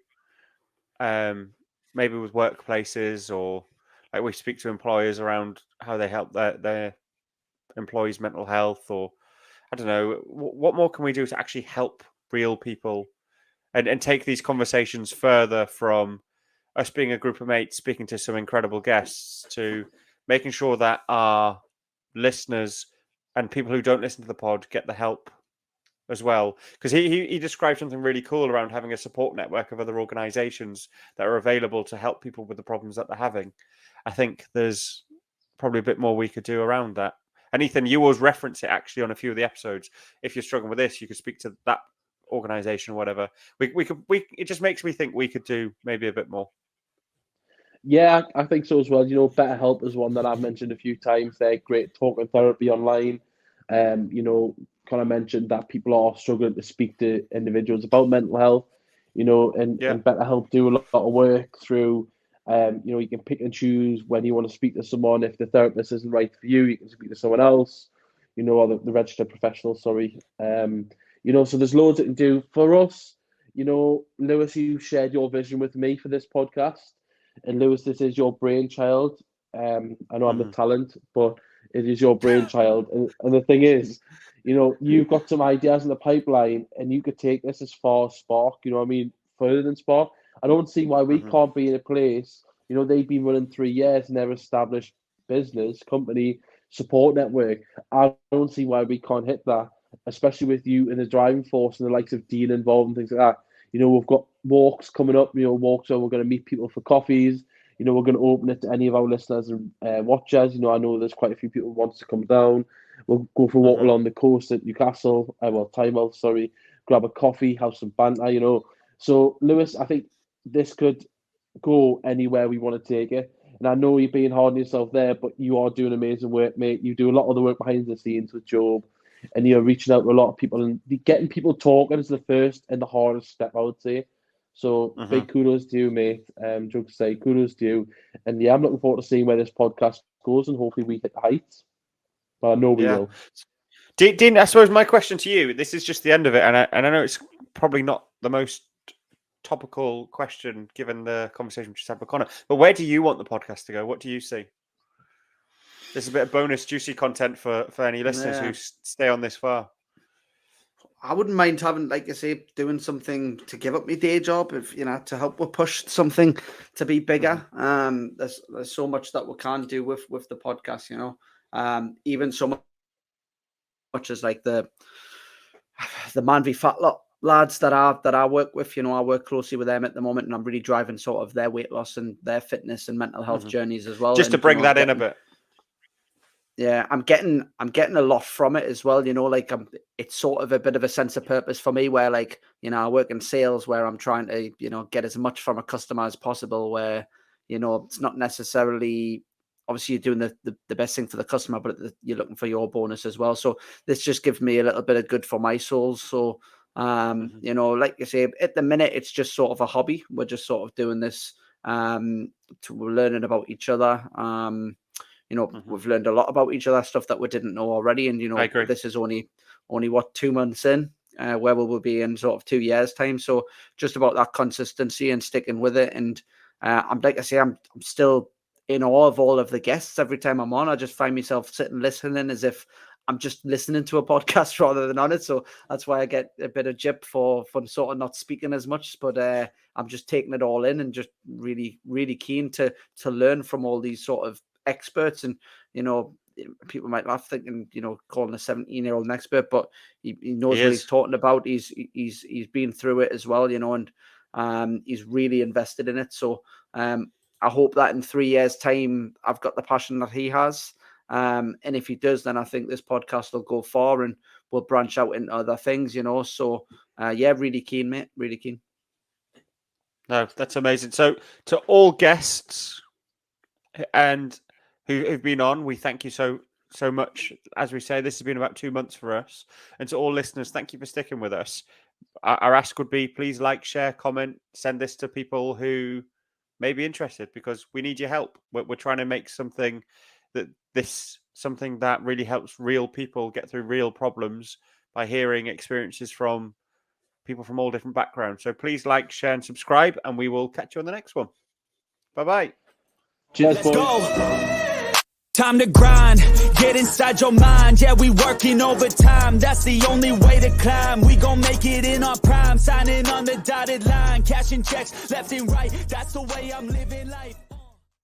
Maybe with workplaces, or like we speak to employers around how they help their employees' mental health, or I don't know, what more can we do to actually help real people and take these conversations further from us being a group of mates speaking to some incredible guests to making sure that our listeners and people who don't listen to the pod get the help as well, because he described something really cool around having a support network of other organizations that are available to help people with the problems that they're having. I think there's probably a bit more we could do around that. And Ethan, you always reference it actually on a few of the episodes. If you're struggling with this, you could speak to that organization or whatever. It just makes me think we could do maybe a bit more. Yeah, I think so as well. You know, BetterHelp is one that I've mentioned a few times. They're great talking therapy online. You know, kind of mentioned that people are struggling to speak to individuals about mental health. You know, and BetterHelp do a lot of work through. You know, you can pick and choose when you want to speak to someone. If the therapist isn't right for you, you can speak to someone else. You know, or the registered professional. Sorry. You know, so there's loads that you can do for us. You know, Lewis, you shared your vision with me for this podcast. And Lewis, this is your brainchild. I know I'm the talent, but it is your brainchild. And the thing is, you know, you've got some ideas in the pipeline, and you could take this as far as Spark. You know what I mean? Further than Spark. I don't see why we can't be in a place. You know, they've been running 3 years and they're established business, company, support network. I don't see why we can't hit that, especially with you in the driving force and the likes of Dean involved and things like that. You know, we've got walks coming up, you know, walks where we're going to meet people for coffees. You know, we're going to open it to any of our listeners and watchers. You know, I know there's quite a few people who want to come down. We'll go for a walk along the coast at Newcastle, Tynemouth, sorry, grab a coffee, have some banter, you know. So, Lewis, I think this could go anywhere we want to take it. And I know you're being hard on yourself there, but you are doing amazing work, mate. You do a lot of the work behind the scenes with Job, and you're reaching out to a lot of people, and getting people talking is the first and the hardest step, I would say. So big kudos to you, mate. Joke to say, kudos to you. And yeah, I'm looking forward to seeing where this podcast goes, and hopefully we hit the heights. But I know we will. Dean, I suppose my question to you, this is just the end of it, and I know it's probably not the most topical question given the conversation we just had with Conor, but where do you want the podcast to go? What do you see? There's a bit of bonus juicy content for any listeners who stay on this far. I wouldn't mind having, like you say, doing something to give up my day job, if you know, to help with push something to be bigger. There's so much that we can do with the podcast, you know. Even so much as like the Man v Fat lot lads that I work with, you know, I work closely with them at the moment, and I'm really driving sort of their weight loss and their fitness and mental health journeys as well. Just to bring that in a bit. Yeah, I'm getting a lot from it as well. Like it's sort of a bit of a sense of purpose for me where like, I work in sales where I'm trying to, get as much from a customer as possible where, it's not necessarily, obviously you're doing the best thing for the customer, but you're looking for your bonus as well. So this just gives me a little bit of good for my soul. So, like you say, at the minute, it's just sort of a hobby. We're just sort of doing this, we're learning about each other. We've learned a lot about each other, stuff that we didn't know already. And, I agree. this is only what, 2 months in, where we will be in sort of 2 years' time. So just about that consistency and sticking with it. And I'm like I say, I'm still in awe of all of the guests. Every time I'm on, I just find myself sitting listening as if I'm just listening to a podcast rather than on it. So that's why I get a bit of jip for sort of not speaking as much, but I'm just taking it all in and just really, really keen to learn from all these sort of experts. And people might laugh thinking calling a 17-year-old an expert, but he knows what he's talking about. He's been through it as well, and he's really invested in it. So I hope that in 3 years' time I've got the passion that he has, and if he does, then I think this podcast will go far and we'll branch out into other things. So really keen, mate, really keen. No, that's amazing. So to all guests and who've been on, we thank you so much. As we say, this has been about 2 months for us. And to all listeners, thank you for sticking with us. Our ask would be, please like, share, comment, send this to people who may be interested, because we need your help. We're trying to make something that really helps real people get through real problems by hearing experiences from people from all different backgrounds. So please like, share, and subscribe, and we will catch you on the next one. Bye-bye. Cheers, Let's boys. go. Time to grind, get inside your mind. Yeah, we working overtime. That's the only way to climb. We gon' make it in our prime. Signing on the dotted line, cashing checks left and right. That's the way I'm living life.